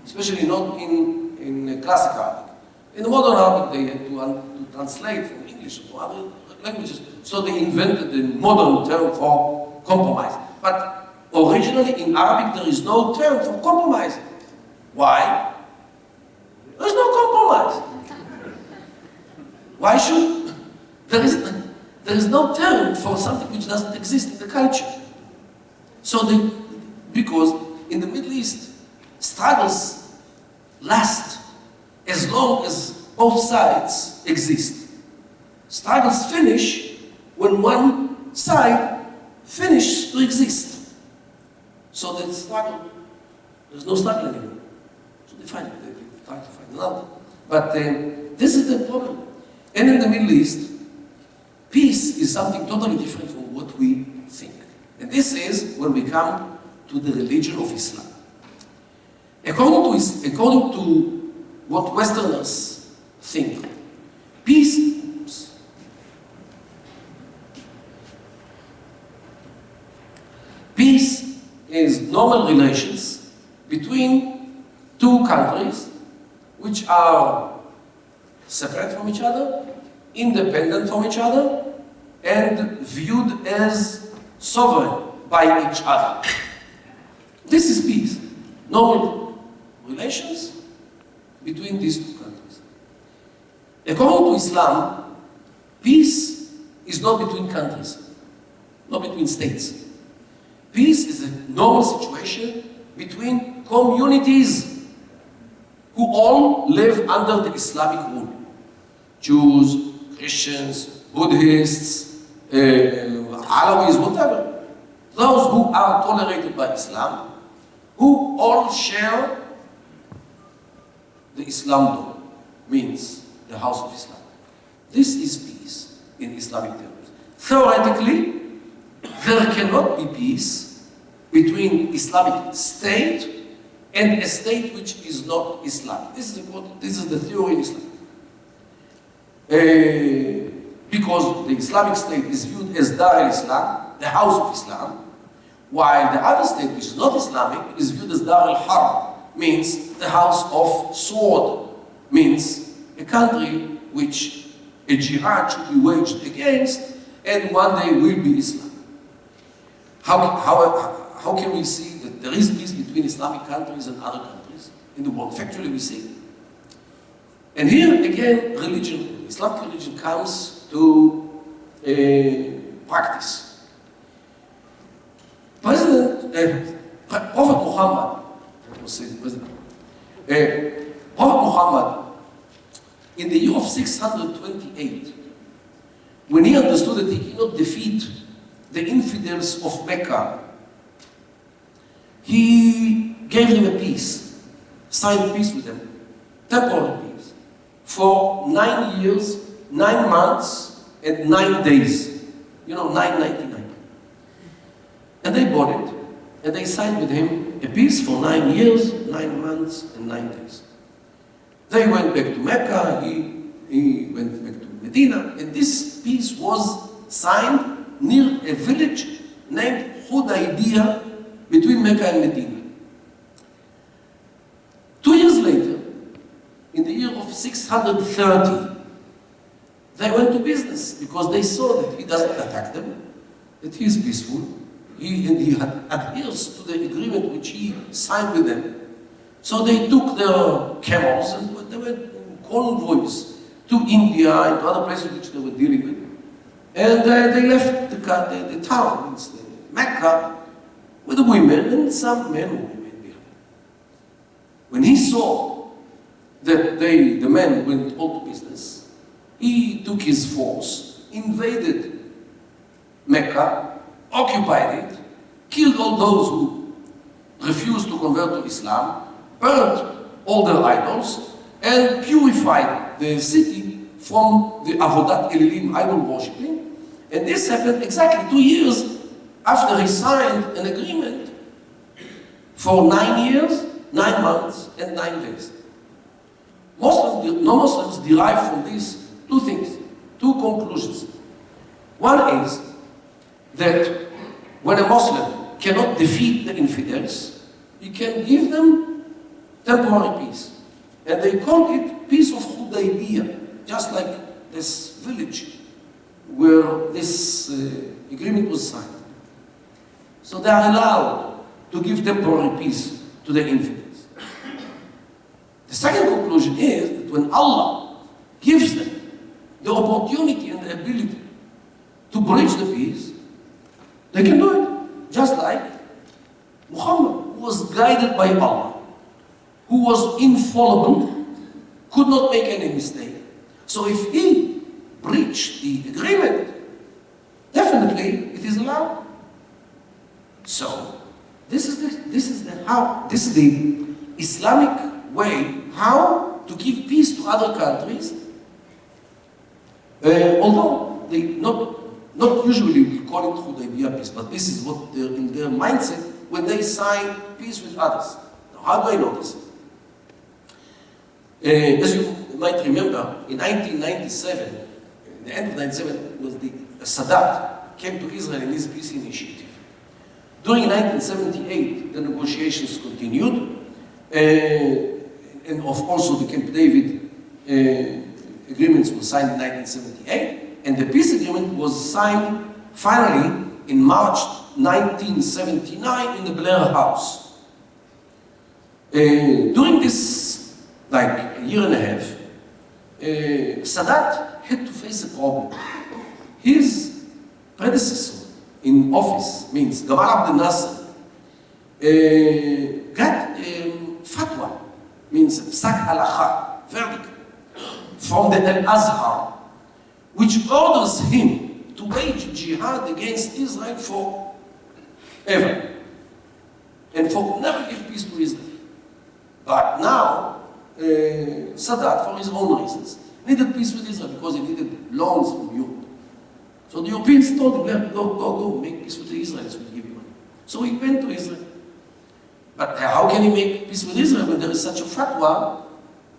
E: especially not in classical Arabic. In the modern Arabic, they had to translate from English to other languages, so they invented the modern term for compromise. But originally in Arabic, there is no term for compromise. Why? There is no compromise. Why should? There is no term for something which doesn't exist in the culture. So because in the Middle East, struggles last as long as both sides exist. Struggles finish when one side finishes to exist. So the struggle, there's no struggle anymore. So they try to find another. But this is the problem. And in the Middle East, peace is something totally different from what we think. And this is when we come to the religion of Islam. According to what Westerners think, peace is normal relations between two countries which are separate from each other, independent from each other, and viewed as sovereign by each other. This is peace. Normal relations between these two countries. According to Islam, peace is not between countries, not between states. Peace is a normal situation between communities who all live under the Islamic rule. Jews, Christians, Buddhists, Alawis, whatever. Those who are tolerated by Islam, who all share the Islam law, means the house of Islam. This is peace in Islamic terms. Theoretically, there cannot be peace between Islamic state and a state which is not Islamic. This is important. This is the theory in Islam. Because the Islamic state is viewed as Dar al-Islam, the house of Islam, while the other state, which is not Islamic, is viewed as Dar al-Harb, means the house of sword, means a country which a jihad should be waged against, and one day will be Islam. How can we see that there is peace between Islamic countries and other countries in the world? Factually, we see. And here again, religion, Islamic religion comes to practice. Prophet Muhammad, Prophet Muhammad, in the year of 628, when he understood that he cannot defeat the infidels of Mecca, he gave them a peace, signed peace with them, temporary peace, for 9 years, 9 months, and 9 days. You know, 999. And they bought it, and they signed with him a peace for 9 years, 9 months, and 9 days. They went back to Mecca, he went back to Medina, and this peace was signed near a village named Hudaybiyah between Mecca and Medina. 2 years later, in the year of 630, they went to business because they saw that he doesn't attack them, that he is peaceful, he adheres to the agreement which he signed with them. So they took their camels and they went in convoys to India and to other places which they were dealing with. And they left the town, it's Mecca, with the women and some men who remained behind. When he saw that the men went all to business, he took his force, invaded Mecca, occupied it, killed all those who refused to convert to Islam, burnt all their idols, and purified the city from the Avodat Elilim, idol worshipping. And this happened exactly 2 years after he signed an agreement for 9 years, 9 months, and 9 days. Non-Muslims derive from this two things, two conclusions. One is that when a Muslim cannot defeat the infidels, he can give them temporary peace. And they call it peace of Hudaybiyah, just like this village where this agreement was signed. So they are allowed to give temporary peace to the infidels. The second conclusion is that when Allah gives them the opportunity and the ability to bridge the peace, they can do it. Just like Muhammad, who was guided by Allah, who was infallible, could not make any mistake. So if he breached the agreement, definitely it is allowed. So this is the Islamic way how to give peace to other countries. Although they not usually we call it Hudaybiyah peace, but this is what in their mindset when they sign peace with others. Now, how do I know this? As you might remember, in 1997, the end of 1997, was Sadat came to Israel in his peace initiative. During 1978, the negotiations continued, and also the Camp David agreements were signed in 1978, and the peace agreement was signed finally in March 1979 in the Blair House. During this, like a year and a half, Sadat had to face a problem. His predecessor in office, means Gamal Abdel Nasser, got fatwa, means psak halacha, verdict, from the Al-Azhar, which orders him to wage jihad against Israel forever, and for never give peace to Israel. But now, Sadat, for his own reasons, needed peace with Israel because he needed loans from Europe. So the Europeans told him, go, make peace with the Israelis, we'll give you money. So he went to Israel. But how can he make peace with Israel when there is such a fatwa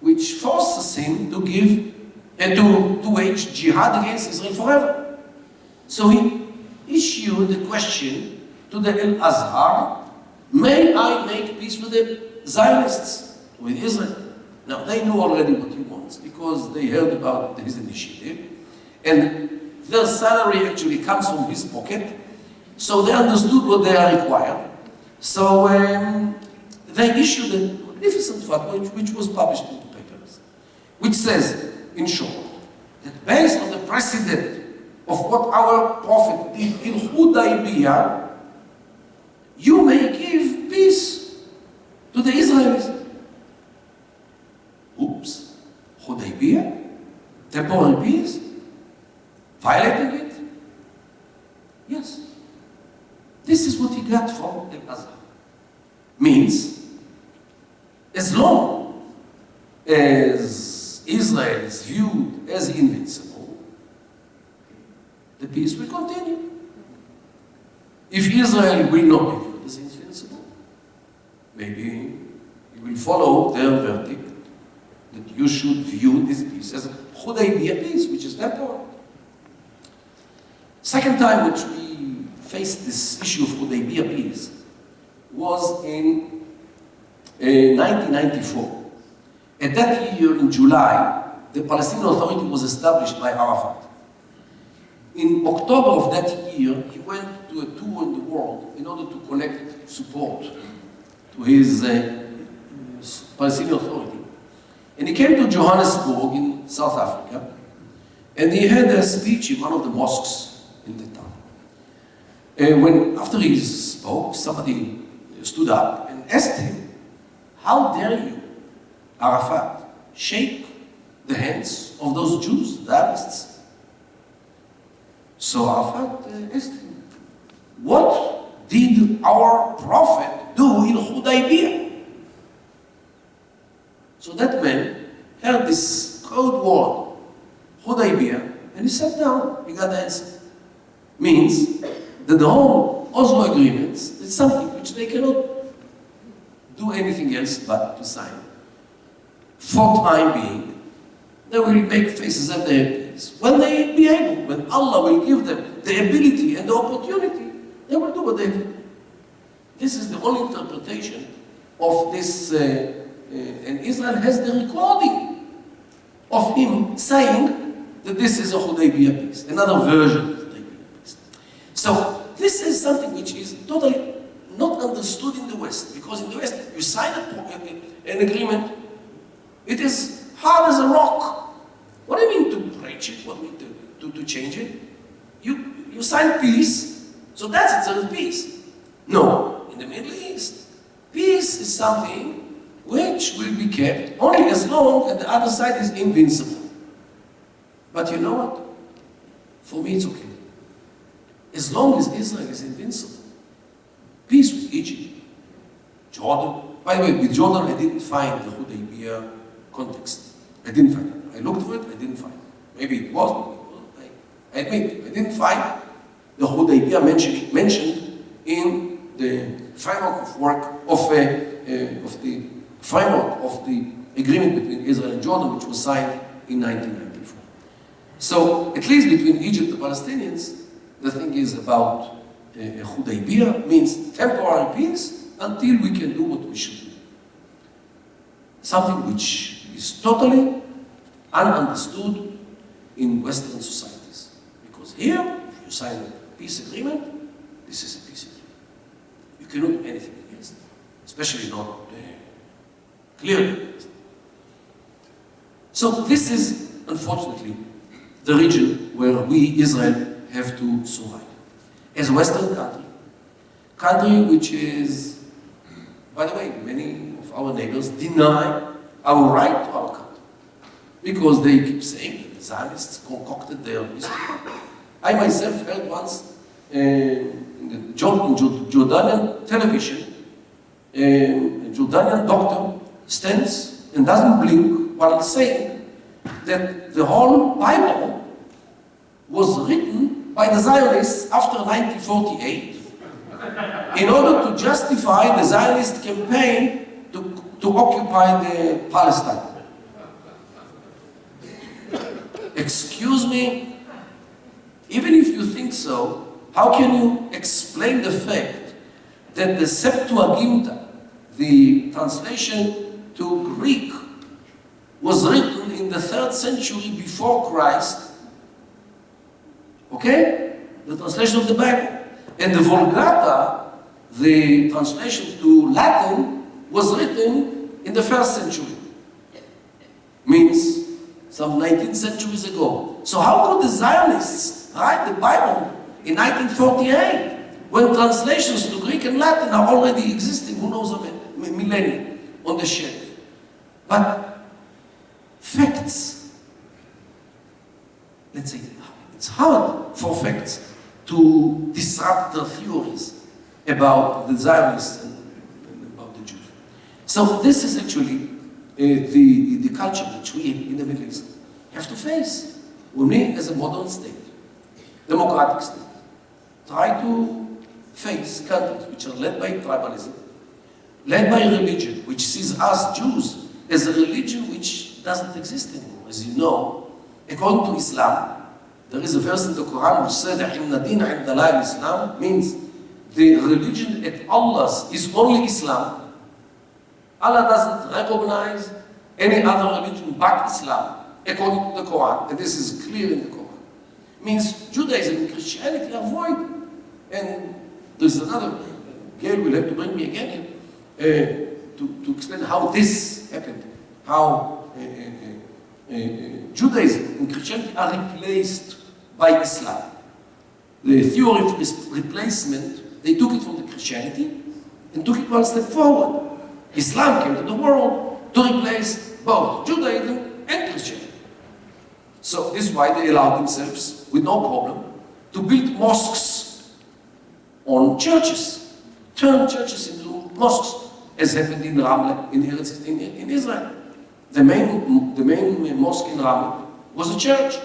E: which forces him to give and to wage jihad against Israel forever? So he issued a question to the Al-Azhar, may I make peace with the Zionists, with Israel? Now, they knew already what he wants because they heard about his initiative, and their salary actually comes from his pocket, so they understood what they are required. So they issued a magnificent fatwa which was published in the papers, which says, in short, that based on the precedent of what our Prophet did in Hudaybiyah, you may give peace to the Israelis. Oops, Hudaybiyah? Temporary peace? Violating it? Yes. This is what he got from Al-Azhar. Means, as long as Israel is viewed as invincible, the peace will continue. If Israel will not be viewed as invincible, maybe he will follow their verdict that you should view this peace as a Hudaybiyah peace, which is temporary. Second time which we faced this issue of Hudaybiyah peace was in 1994. At that year, in July, the Palestinian Authority was established by Arafat. In October of that year, he went to a tour in the world order to collect support to his Palestinian Authority. And he came to Johannesburg in South Africa, and he had a speech in one of the mosques in the town. And after he spoke, somebody stood up and asked him, "How dare you, Arafat, shake the hands of those Jews, the Zionists?" So Arafat asked him, "What did our prophet do in Hudaybiyah?" So that man heard this code word, Hudaybiyah, and he sat down. He got the answer. Means that the whole Oslo agreements is something which they cannot do anything else but to sign. For time being, they will make faces at their place. When they be able, when Allah will give them the ability and the opportunity, they will do what they do. This is the only interpretation of this, and Israel has the recording of him saying that this is a Hudaybiyah peace, another version of Hudaybiyah peace. So this is something which is totally not understood in the West, because in the West you sign an agreement, it is hard as a rock. What do you mean to breach it? What do you mean to change it? You sign peace, so that's itself peace. No, in the Middle East, peace is something which will be kept only as long as the other side is invincible. But you know what? For me it's okay. As long as Israel is invincible, peace with Egypt, Jordan. By the way, with Jordan I didn't find the Hudaybiyah context. I didn't find it. I looked for it, I didn't find it. Maybe it was, maybe it wasn't. I admit, I didn't find the Hudaybiyah mentioned in the framework of work of the framework of the agreement between Israel and Jordan, which was signed in 1994. So, at least between Egypt and the Palestinians, the thing is about Hudaybiyah means temporary peace until we can do what we should do. Something which is totally ununderstood in Western societies. Because here, if you sign a peace agreement, this is a peace agreement. You cannot do anything against it, especially not clearly against it. So this is, unfortunately, the region where we, Israel, have to survive. As a Western country which is, by the way, many of our neighbors deny our right to our country because they keep saying that the Zionists concocted their history. I myself heard once in the Jordanian television, a Jordanian doctor stands and doesn't blink while saying that the whole Bible was written by the Zionists after 1948 in order to justify the Zionist campaign to occupy the Palestine. Excuse me, even if you think so, how can you explain the fact that the Septuaginta, the translation to Greek, was written in the 3rd century before Christ? Okay? The translation of the Bible. And the Vulgata, the translation to Latin, was written in the 1st century. Means some 19 centuries ago. So how could the Zionists write the Bible in 1948 when translations to Greek and Latin are already existing, who knows, a millennia on the shelf? But facts, let's say, it's hard for facts to disrupt the theories about the Zionists and about the Jews. So this is actually the culture which we in the Middle East have to face. We, as a modern state, democratic state, try to face countries which are led by tribalism, led by a religion which sees us Jews as a religion which doesn't exist anymore. As you know, according to Islam, there is a verse in the Quran which says that Islam means the religion at Allah's is only Islam. Allah doesn't recognize any other religion but Islam, according to the Quran, and this is clear in the Quran. Means Judaism and Christianity are void. And there's another Gail will have to bring me again to explain how this happened, how Judaism and Christianity are replaced by Islam. The theory of replacement, they took it from the Christianity and took it one step forward. Islam came to the world to replace both Judaism and Christianity. So this is why they allowed themselves, with no problem, to build mosques on churches, turn churches into mosques, as happened in Ramle in Israel. The main mosque in Ramle was a church,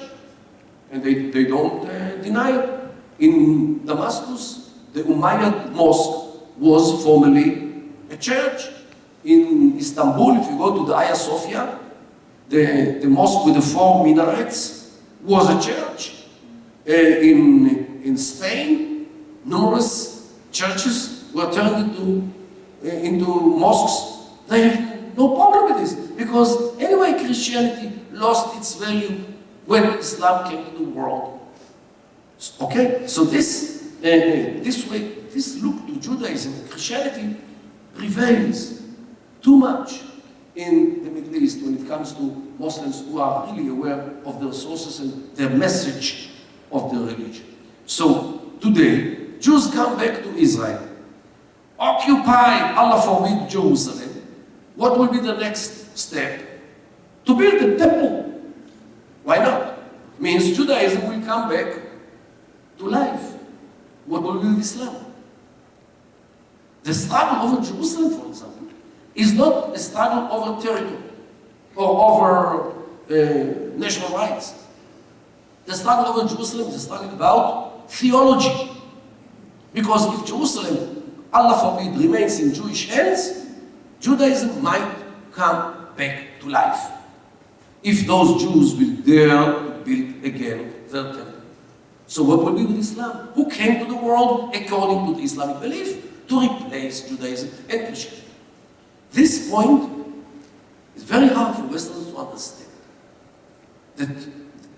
E: and they don't deny it. In Damascus, the Umayyad mosque was formerly a church. In Istanbul, if you go to the Hagia Sophia, the mosque with the 4 minarets was a church. In Spain, numerous churches were turned into mosques. They have no problem with this, because anyway Christianity lost its value when Islam came to the world. Okay, so this look to Judaism and Christianity prevails too much in the Middle East when it comes to Muslims who are really aware of their sources and their message of their religion. So today, Jews come back to Israel, occupy, Allah forbid, Jerusalem. What will be the next step? To build a temple. Why not? Means Judaism will come back to life. What will be with Islam? The struggle over Jerusalem, for example, is not a struggle over territory or over national rights. The struggle over Jerusalem is a struggle about theology. Because if Jerusalem, Allah forbid, remains in Jewish hands, Judaism might come back to life. If those Jews will dare to build again their temple. So what will be with Islam? Who came to the world according to the Islamic belief to replace Judaism and Christianity? This point is very hard for Westerners to understand. That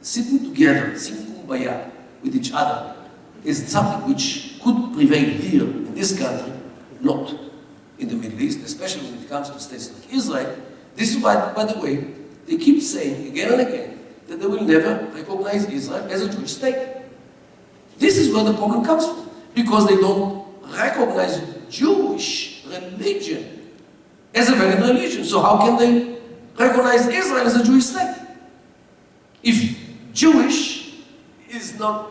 E: sitting together, singing kumbaya with each other, is something which could prevail here in this country, not in the Middle East, especially when it comes to states like Israel. This is why, by the way, they keep saying again and again that they will never recognize Israel as a Jewish state. This is where the problem comes from, because they don't recognize Jewish religion as a valid religion. So how can they recognize Israel as a Jewish state? If Jewish is not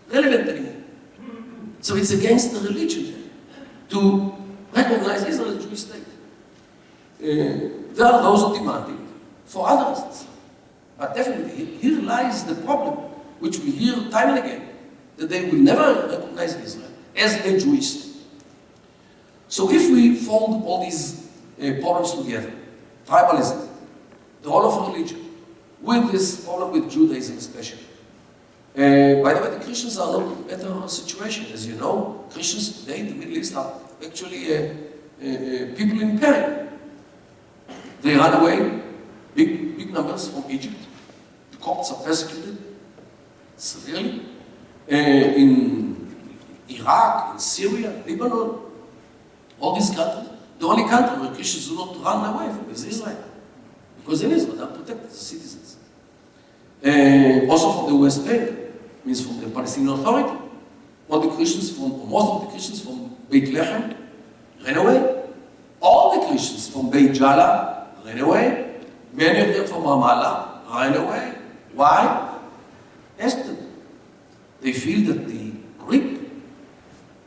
E: relevant anymore. So it's against the religion to recognize Israel as a Jewish state. There are those who demand it for other reasons. But definitely, here lies the problem, which we hear time and again, that they will never recognize Israel as a Jewish state. So if we fold all these problems together, tribalism, the role of religion, with this problem with Judaism especially. By the way, the Christians are not in a better situation. As you know, Christians today in the Middle East are actually people in peril. They run away, big numbers from Egypt. The Copts are persecuted severely. In Iraq, in Syria, Lebanon, all these countries, the only country where Christians do not run away from is Israel. Because in Israel, they are protected as citizens. Also from the West Bank, means from the Palestinian Authority. Most of the Christians from Beit Lechem ran away. All the Christians from Beit Jala ran away. Many of them from Ramallah ran away. Why? Ask them. They feel that the grip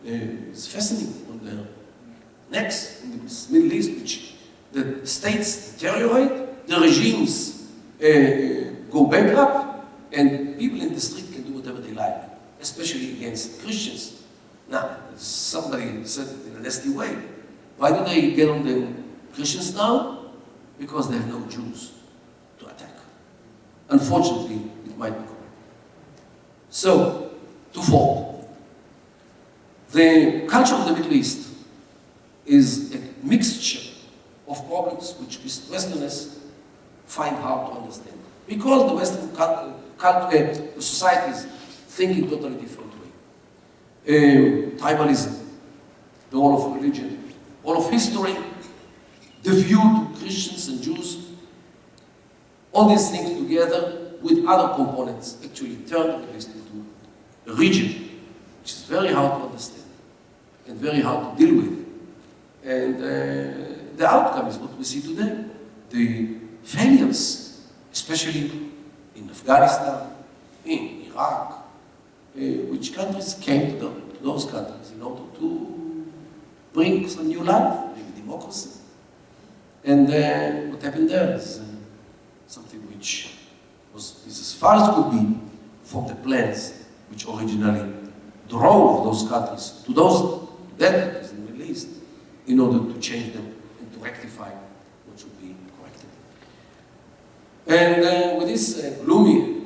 E: is fastening on their necks in the Middle East, which the states deteriorate, the regimes go bankrupt, and people in the street can do whatever they like, especially against Christians. Now, somebody said it in a nasty way. Why do they get on the Christians now? Because they have no Jews to attack. Unfortunately, it might be. So, twofold. The culture of the Middle East is a mixture of problems which Westerners find hard to understand. Because the Western societies think in a totally different way. Tribalism, the role of religion, role of history, the view to Christians and Jews. All these things together with other components actually turn the Middle East into a region which is very hard to understand and very hard to deal with. And the outcome is what we see today. The failures, especially in Afghanistan, in Iraq, which countries came to those countries in order to bring some new life, maybe democracy. And what happened there is something which is as far as could be from the plans which originally drove those countries to that countries in the Middle East in order to change them and to rectify what should be corrected. And with this gloomy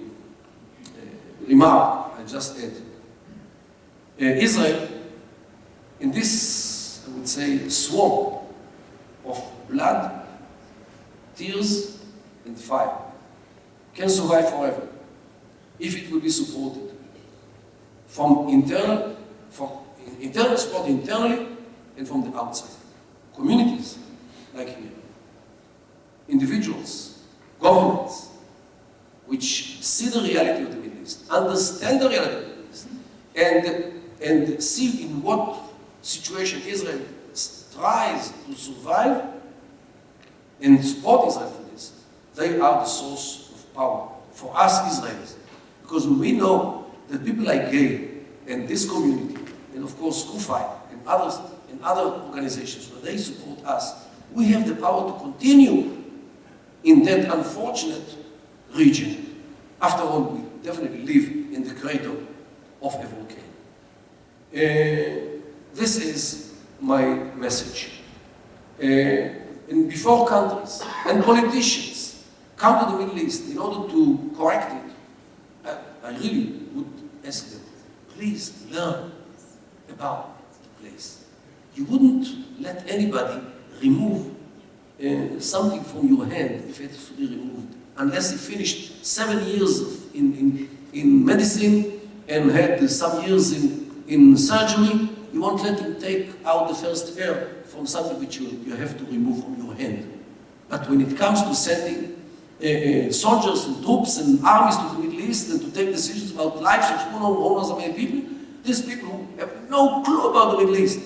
E: remark I just added, Israel, in this, I would say, swamp of blood, tears, and fire, can survive forever if it will be supported from internal support internally and from the outside. Communities like here, individuals, governments, which see the reality of the Middle East, understand the reality of the Middle East, and see in what situation Israel tries to survive and support Israel for this. They are the source of power for us Israelis. Because we know that people like Gay and this community, and of course Kufai and others and other organizations where they support us, we have the power to continue in that unfortunate region. After all, we definitely live in the crater of a volcano. This is my message. And before countries and politicians come to the Middle East in order to correct it, I really would ask them, please learn about the place. You wouldn't let anybody remove something from your hand if it has to be removed, unless he finished 7 years in medicine and had some years in surgery. You won't let him take out the first hair from something which you have to remove from your hand. But when it comes to sending soldiers and troops and armies to the Middle East and to take decisions about lives of who knows how many people, these people who have no clue about the Middle East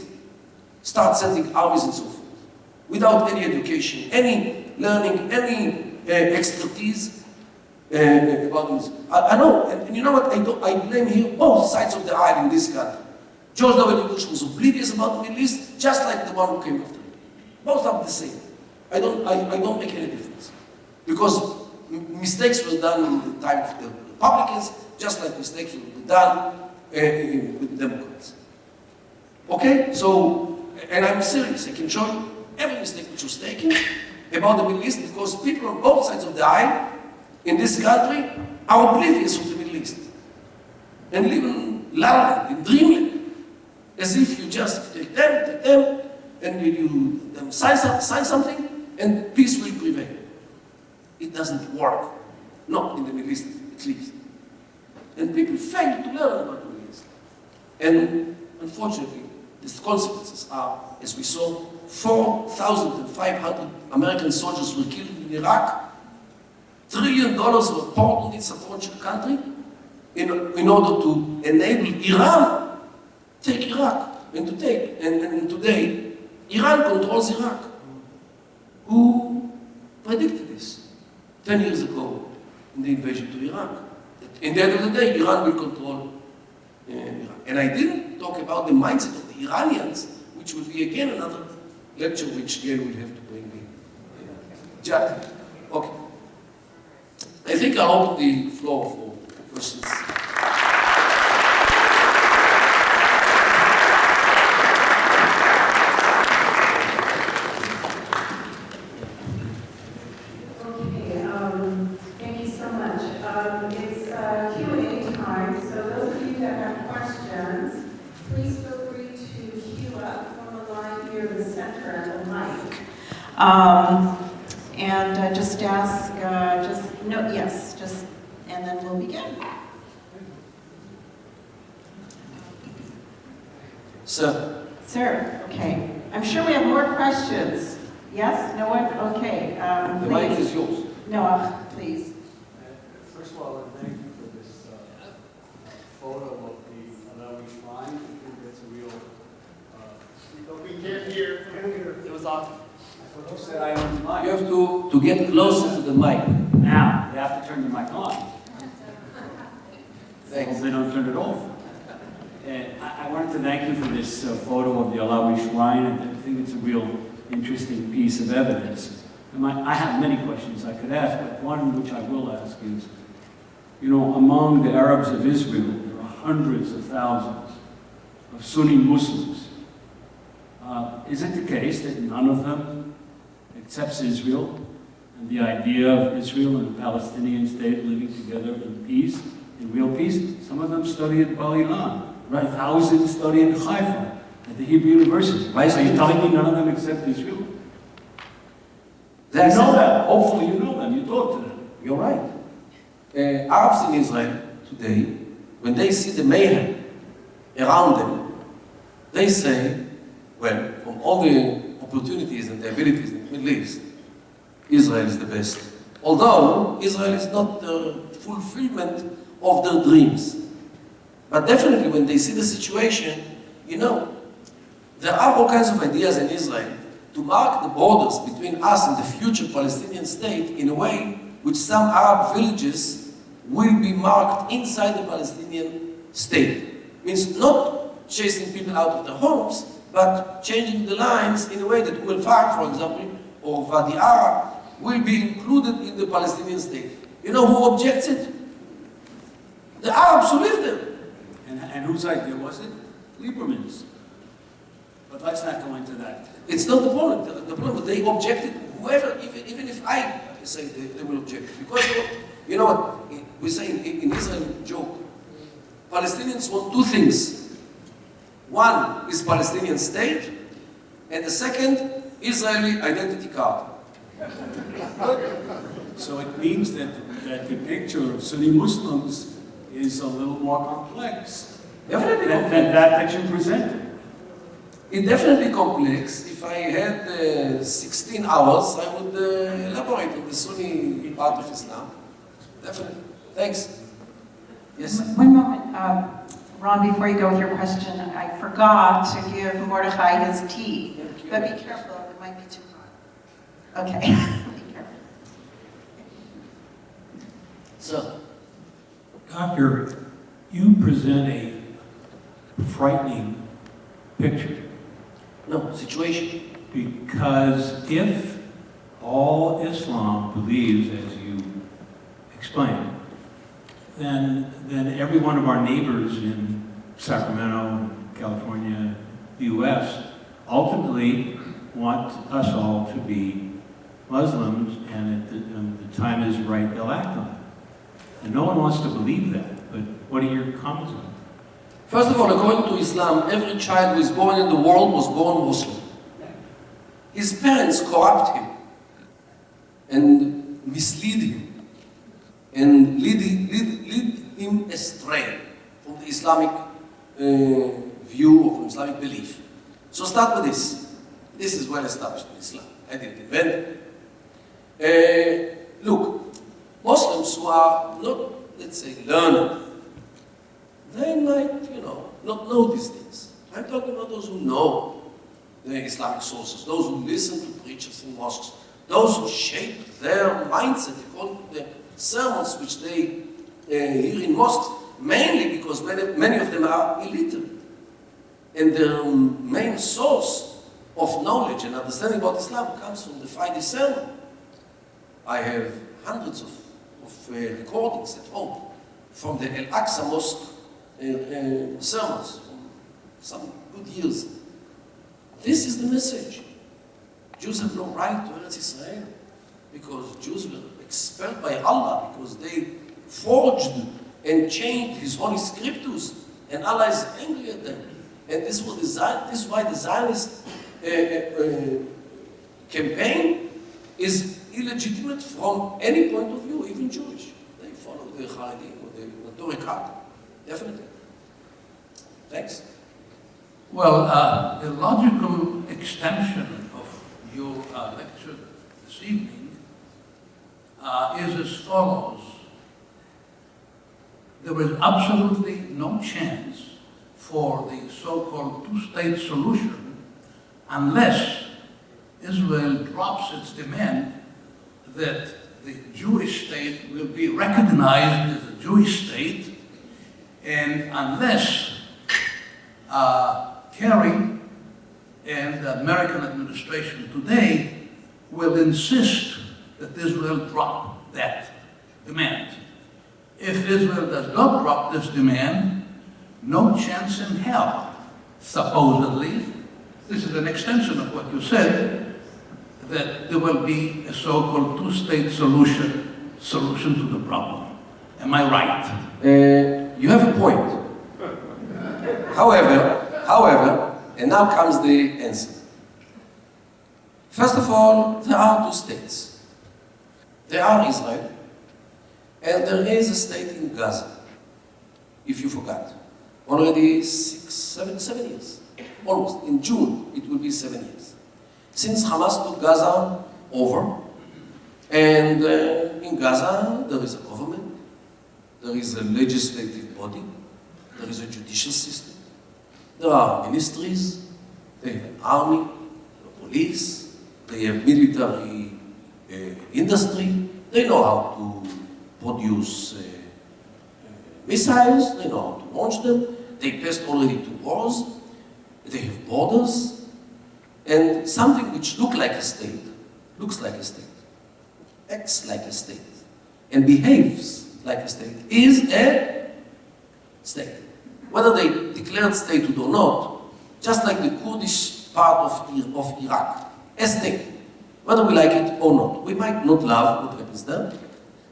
E: start sending armies and so forth, without any education, any learning, any expertise about this. I know, and you know what, I blame here both sides of the aisle in this country. George W. Bush was oblivious about the Middle East, just like the one who came after him. Both are the same. I don't make any difference. Because mistakes were done in the time of the Republicans, just like mistakes were done with the Democrats. Okay? So, and I'm serious. I can show you every mistake which was taken about the Middle East, because people on both sides of the aisle in this country are oblivious of the Middle East and live in la in dreamland, as if you just take them, and you sign something, and peace will prevail. It doesn't work, not in the Middle East at least. And people fail to learn about the Middle East. And unfortunately, the consequences are, as we saw, 4,500 American soldiers were killed in Iraq. $1 trillion were poured on this unfortunate country in order to enable Iran take Iraq and to take. And today, Iran controls Iraq. Who predicted this 10 years ago in the invasion to Iraq? That in the end of the day, Iran will control Iraq. And I didn't talk about the mindset of the Iranians, which will be again another lecture which Gail will have to bring me. Jack. Okay. I think I'll open the floor for questions.
D: Thank you so much. It's Q&A time, so those of you that have questions, please feel free to queue up from the line here in the center at the mic. And just ask, and then we'll begin.
E: Sir.
D: Sir, okay. I'm sure we have more questions. Yes? No one? Okay.
E: The mic
D: Please.
E: is yours.
D: Noah, please.
F: First of all, I thank you for this photo of the Alawi shrine. I think that's a real.
C: We can't hear.
F: It was off. I thought you said I owned the mic.
E: You have to get closer to the mic.
F: Now, you have to turn the mic on.
E: Thanks.
F: So they don't turn it off. I wanted to thank you for this photo of the Alawi shrine. I think it's a real interesting piece of evidence. I have many questions I could ask, but one which I will ask is, you know, among the Arabs of Israel, there are hundreds of thousands of Sunni Muslims. Is it the case that none of them accepts Israel and the idea of Israel and the Palestinian state living together in peace, in real peace? Some of them study at Bar Ilan.
E: Right.
F: Thousands study in Haifa at the Hebrew University.
E: Why is
F: Are you
E: it-
F: telling me none of them accept Israel? You
E: That's
F: know them. Hopefully you know them. You talk to them.
E: You're right. Arabs in Israel today, when they see the mayhem around them, they say, well, from all the opportunities and the abilities in the Middle East, Israel is the best. Although Israel is not the fulfillment of their dreams. But definitely when they see the situation, you know, there are all kinds of ideas in Israel to mark the borders between us and the future Palestinian state in a way which some Arab villages will be marked inside the Palestinian state. Means not chasing people out of their homes, but changing the lines in a way that Far, for example, or Wadi Ara will be included in the Palestinian state. You know who objects it? The Arabs who live there.
F: And whose idea was it? Lieberman's. But let's not go into that.
E: It's not the problem. The problem is they objected. Whoever, even if I say they will object. Because, you know what, we say in Israel, joke, Palestinians want two things. One is Palestinian state, and the second, Israeli identity card.
F: So it means that the picture of Sunni Muslims is a little more complex
E: Definitely
F: than
E: complex.
F: that you presented.
E: It's definitely complex. If I had 16 hours, I would elaborate on the Sunni part of Islam. Definitely. Thanks. Yes.
D: One moment, Ron, before you go with your question, I forgot to give Mordechai his tea. But be careful, it might be too hot. Okay, be careful.
E: So,
G: Doctor, you present a frightening picture,
E: no, situation.
G: because if all Islam believes, as you explained, then every one of our neighbors in Sacramento, California, the U.S., ultimately want us all to be Muslims, and when the time is right, they'll act on it. And no one wants to believe that, but what are your comments on it?
E: First of all, according to Islam, every child who is born in the world was born Muslim. His parents corrupt him and mislead him and lead him astray from the Islamic view or from Islamic belief. So start with this. This is well established in Islam. I didn't invent it. Look, Muslims who are not, let's say, learned, they might, not know these things. I'm talking about those who know the Islamic sources, those who listen to preachers in mosques, those who shape their mindset according to the sermons which they hear in mosques, mainly because many of them are illiterate. And their main source of knowledge and understanding about Islam comes from the Friday sermon. I have hundreds of recordings at home from the Al-Aqsa Mosque sermons from some good years. This is the message. Jews have no right to Eretz Israel because Jews were expelled by Allah because they forged and changed His holy scriptures, and Allah is angry at them. And this is why the Zionist campaign is illegitimate from any point of view, even Jewish. They follow the Haredim or the Torah. Definitely. Thanks.
G: Well, a logical extension of your lecture this evening is as follows. There was absolutely no chance for the so-called two-state solution unless Israel drops its demand that the Jewish state will be recognized as a Jewish state, and unless Kerry and the American administration today will insist that Israel drop that demand. If Israel does not drop this demand, no chance in hell, supposedly, this is an extension of what you said, that there will be a so-called two-state solution to the problem. Am I right?
E: You have a point. However, and now comes the answer. First of all, there are two states. There are Israel, and there is a state in Gaza, if you forgot. Already 7 years. Almost. In June, it will be 7 years. Since Hamas took Gaza over, and in Gaza, there is a government, there is a legislative body, there is a judicial system, there are ministries, they have an army, police, they have military industry, they know how to produce missiles, they know how to launch them, they passed already 2 wars, they have borders, and something which looks like a state, acts like a state, and behaves like a state, is a state. Whether they declared statehood or not, just like the Kurdish part of Iraq, a state, whether we like it or not. We might not love what happens there.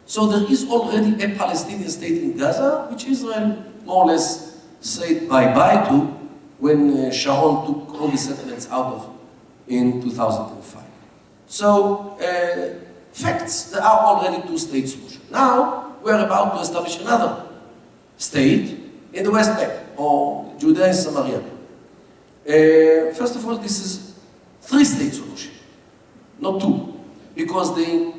E: So there is already a Palestinian state in Gaza, which Israel more or less said bye-bye to when Sharon took all the settlements out of in 2005. So, facts, there are already 2-state solutions. Now, we're about to establish another state in the West Bank, or Judea and Samaria. First of all, this is 3-state solution, not 2, because the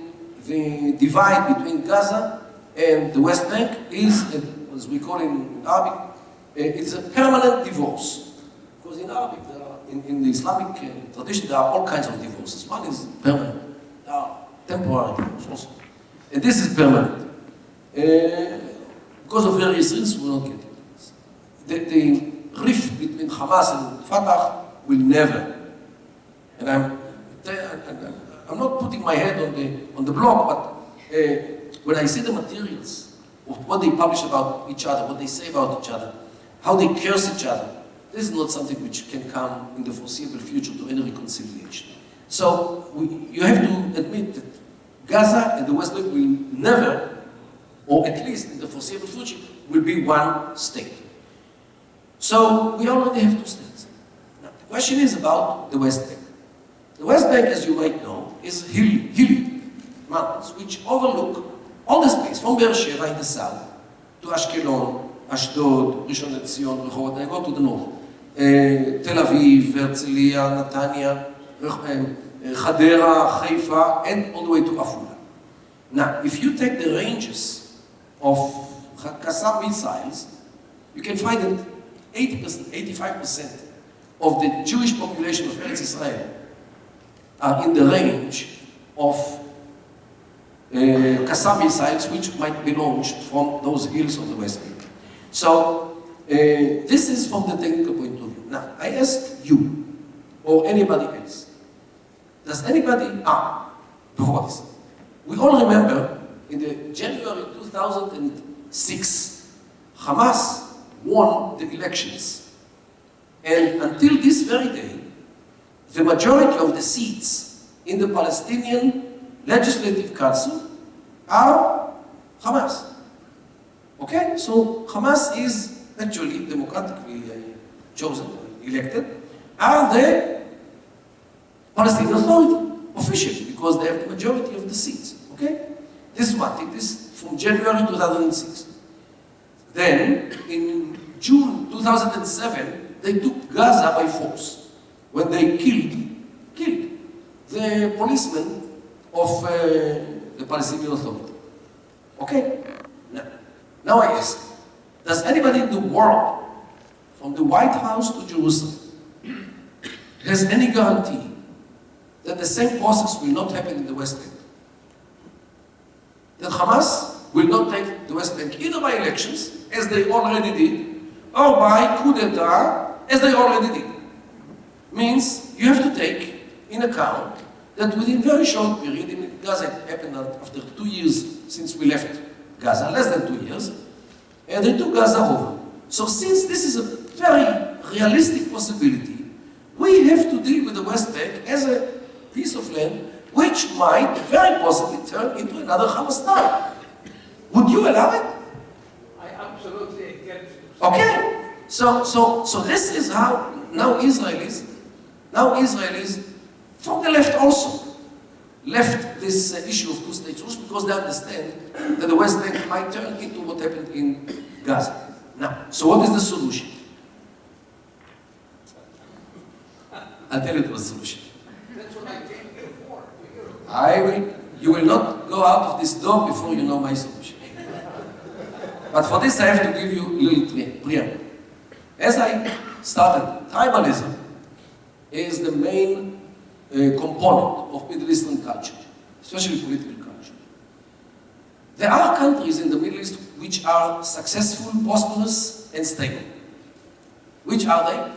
E: divide between Gaza and the West Bank is, as we call it in Arabic, it's a permanent divorce. Because in Arabic, in the Islamic tradition, there are all kinds of divorces. One is permanent, there are temporary divorces also. And this is permanent. Because of various reasons, we don't get it. The rift between Hamas and Fatah will never. And I'm not putting my head on the blog, but when I see the materials of what they publish about each other, what they say about each other, how they curse each other, this is not something which can come in the foreseeable future to any reconciliation. So you have to admit that Gaza and the West Bank will never, or at least in the foreseeable future, will be one state. So we already have 2 states. Now the question is about the West Bank. The West Bank, as you might know, is hilly mountains which overlook all the space from Beersheba in the south to Ashkelon, Ashdod, Rishon LeZion, Rehovot, and I go to the north. Tel Aviv, Herzliya, Netanya, Hadera, Haifa, and all the way to Afula. Now, if you take the ranges of Qassam missiles, you can find that 80%, 85% of the Jewish population of Eretz Israel are in the range of Qassam missiles, which might be launched from those hills of the West Bank. So, this is from the technical point of view. Now, I ask you, or anybody else, does anybody, before this, we all remember in the January 2006, Hamas won the elections. And until this very day, the majority of the seats in the Palestinian Legislative Council are Hamas. Okay? So Hamas is actually democratically chosen, elected, are the Palestinian Authority, officially, because they have the majority of the seats. Okay? This is one thing. This is from January 2006. Then, in June 2007, they took Gaza by force when they killed the policeman of the Palestinian Authority. Okay? Now I ask, does anybody in the world, from the White House to Jerusalem, has any guarantee that the same process will not happen in the West Bank? That Hamas will not take the West Bank either by elections, as they already did, or by coup d'etat, as they already did. Means you have to take in account that within a very short period, in Gaza it happened after 2 years since we left Gaza, less than 2 years, and they took Gaza over. So since this is a very realistic possibility, we have to deal with the West Bank as a piece of land which might very possibly turn into another Hamas. Would you allow it?
G: I absolutely get it.
E: Okay. So this is how now Israelis, from the left also, left this issue of two-state solution because they understand that the West Bank might turn into what happened in Gaza. Now, so what is the solution? I'll tell you the solution.
G: That's what I came here for.
E: You will not go out of this door before you know my solution. But for this I have to give you a little preamble. As I started, tribalism is the main component of Middle Eastern culture, especially political culture. There are countries in the Middle East which are successful, prosperous, and stable. Which are they?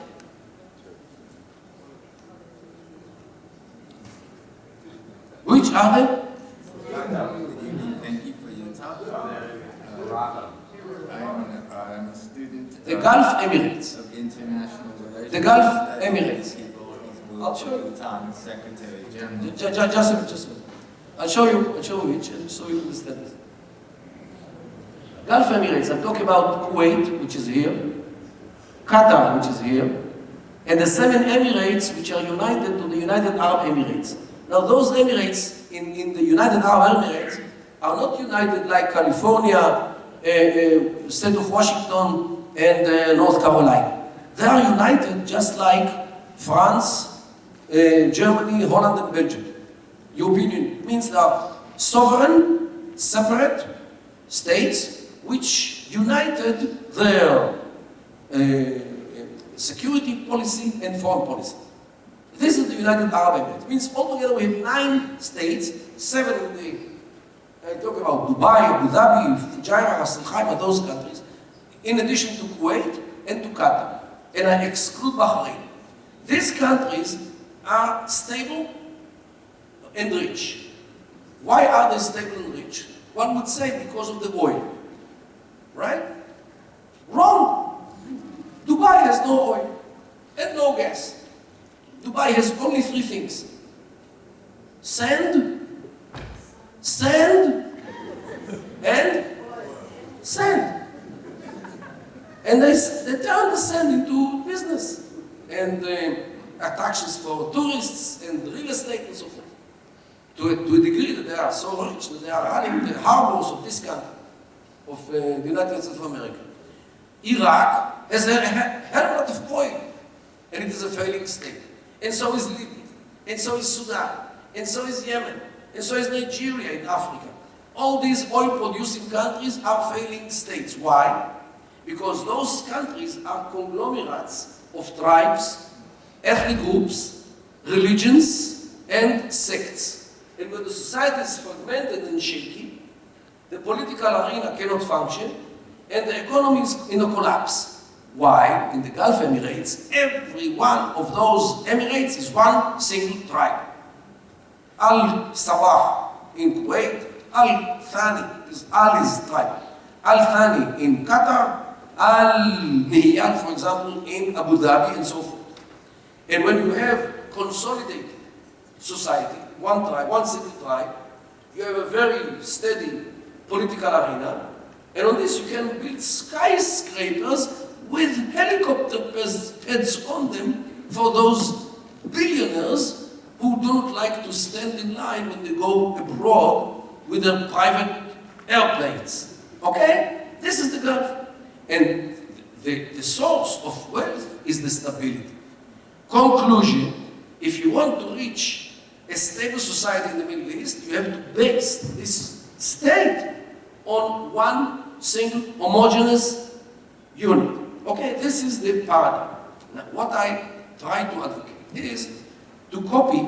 E: Which are they?
H: Thank you for your time. I'm a student
E: The Gulf Emirates.
H: of international relations.
E: The Gulf Emirates.
H: I'll show you. Secretary General.
E: Just a minute. I'll show you which, and so you understand this. Gulf Emirates, I'm talking about Kuwait, which is here, Qatar, which is here, and the 7 Emirates which are united to the United Arab Emirates. Now those Emirates in the United Arab Emirates are not united like California, state of Washington, and North Carolina. They are united just like France, Germany, Holland, and Belgium. European Union means they are sovereign, separate states which united their security policy and foreign policy. This is the United Arab Emirates. It means altogether we have 9 states, 7 in the, I talk about Dubai, Abu Dhabi, Fujairah, Ras Al Khaimah, those countries, in addition to Kuwait and to Qatar. And I exclude Bahrain. These countries are stable and rich. Why are they stable and rich? One would say because of the oil. Right? Wrong. Dubai has no oil and no gas. Dubai has only 3 things. Sand, and sand. And they turn the sand into business and attractions for tourists and real estate and so forth. To a degree that they are so rich that they are running the harbors of this country, of the United States of America. Iraq has a hell of a lot of oil, and it is a failing state. And so is Libya, and so is Sudan, and so is Yemen, and so is Nigeria in Africa. All these oil-producing countries are failing states. Why? Because those countries are conglomerates of tribes, ethnic groups, religions, and sects. And when the society is fragmented and shaky, the political arena cannot function, and the economy is in a collapse. Why? In the Gulf Emirates, every one of those Emirates is one single tribe. Al-Sabah in Kuwait, Al-Thani is Ali's tribe. Al-Thani in Qatar, Al-Nihyan, for example, in Abu Dhabi, and so forth. And when you have consolidated society, one tribe, one single tribe, you have a very steady political arena, and on this you can build skyscrapers with helicopter pads on them for those billionaires who don't like to stand in line when they go abroad with their private airplanes. Okay? This is the Gulf. And the source of wealth is the stability. Conclusion, if you want to reach a stable society in the Middle East, you have to base this state on one single homogeneous unit. Okay, this is the paradigm. Now, what I try to advocate is to copy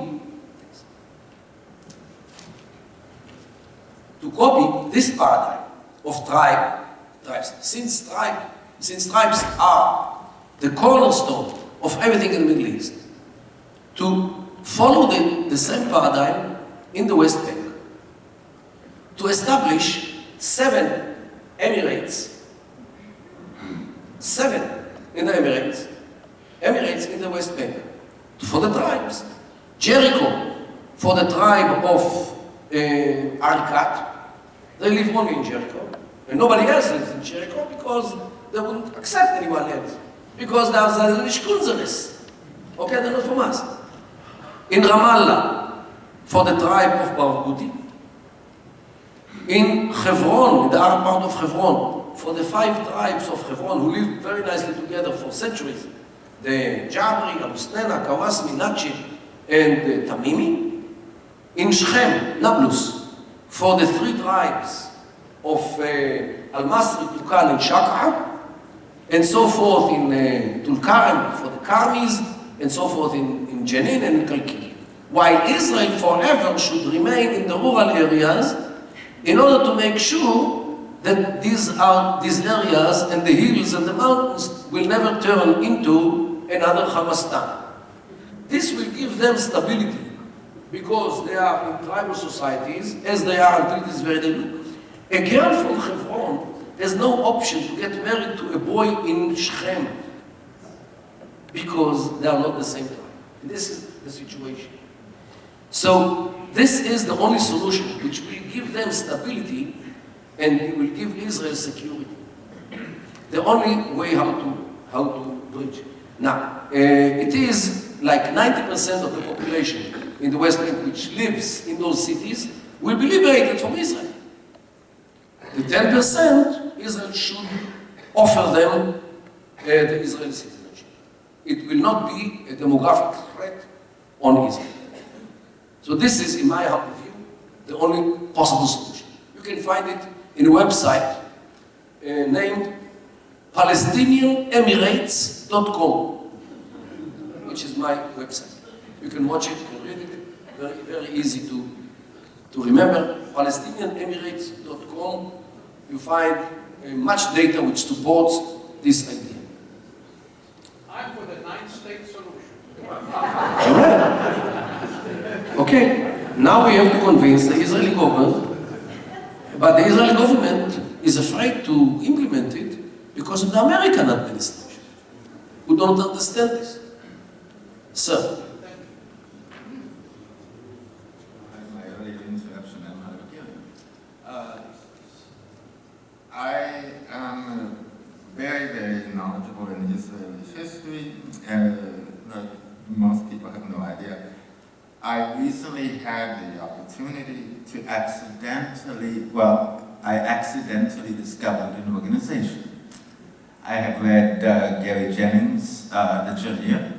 E: this paradigm of tribes. Since tribes are the cornerstone of everything in the Middle East, to follow the same paradigm in the West Bank, to establish 7 Emirates, 7 in the Emirates in the West Bank, for the tribes. Jericho, for the tribe of Arkat, they live only in Jericho, and nobody else lives in Jericho because they wouldn't accept anyone else, because they are Kunzeris. Okay, they're not from us. In Ramallah, for the tribe of Barghouti. In Hebron, in the Arab part of Hebron, for the 5 tribes of Hebron who lived very nicely together for centuries, the Jabri, Abu Snena, Kawasmi, Nakshi, and Tamimi. In Shechem, Nablus, for the 3 tribes of Al-Masri, Tukan, and Shaq'a, and so forth in Tulkarem, for the Karmis, and so forth in Jenin and Kalkil. While Israel forever should remain in the rural areas in order to make sure that these areas and the hills and the mountains will never turn into another Hamastan. This will give them stability because they are in tribal societies, as they are until this very day. A girl from Hebron has no option to get married to a boy in Shechem because they are not the same tribe. This is the situation. So this is the only solution which will give them stability and it will give Israel security. The only way how to bridge. Now, it is like 90% of the population in the West Bank which lives in those cities will be liberated from Israel. The 10%, Israel should offer them the Israeli citizenship. It will not be a demographic threat on Israel. So this is, in my view, the only possible solution. You can find it in a website named PalestinianEmirates.com, which is my website. You can watch it, you can read it, very, very easy to remember. PalestinianEmirates.com, you find much data which supports this idea.
G: I'm for the 9-state solution.
E: Okay, now we have to convince the Israeli government, but the Israeli government is afraid to implement it because of the American administration, who don't understand this. Sir.
H: My early interruption, I'm not again. I am very, very knowledgeable in Israeli history, but most people have no idea. I recently had the opportunity to I accidentally discovered an organization. I have read Gary Jennings' The Journey.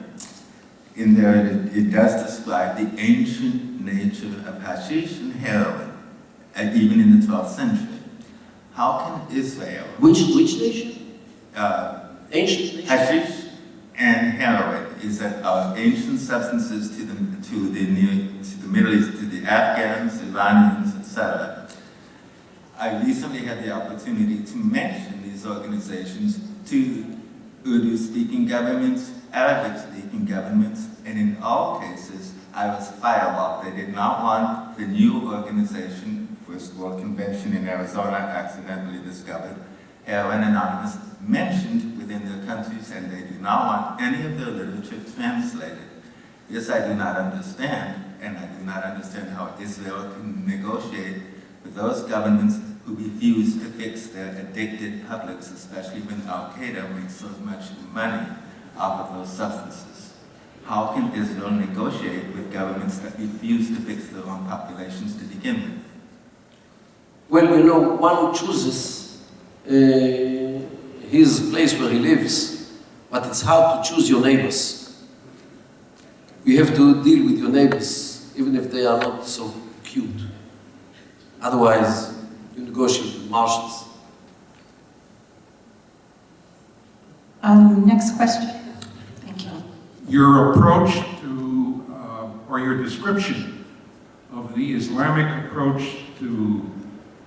H: In there, it does describe the ancient nature of hashish and heroin, even in the 12th century. How can Israel...
E: Which nation? Ancient nation?
H: Hashish and heroin is ancient substances to the Middle East, to the Afghans, Iranians, etc. I recently had the opportunity to mention these organizations to Urdu-speaking governments, Arabic-speaking governments, and in all cases, I was firewalked. They did not want the new organization, First World Convention in Arizona, accidentally discovered, Heroin Anonymous, mentioned within their countries, and they do not want any of their literature translated. This I do not understand, and I do not understand how Israel can negotiate with those governments who refuse to fix their addicted publics, especially when Al-Qaeda makes so much money off of those substances. How can Israel negotiate with governments that refuse to fix their own populations to begin with?
E: Well, you know, one chooses his place where he lives but it's hard to choose your neighbors. You have to deal with your neighbors, even if they are not so cute. Otherwise, you negotiate with marshals.
D: Next question. Thank you.
G: Your approach to, or your description of the Islamic approach to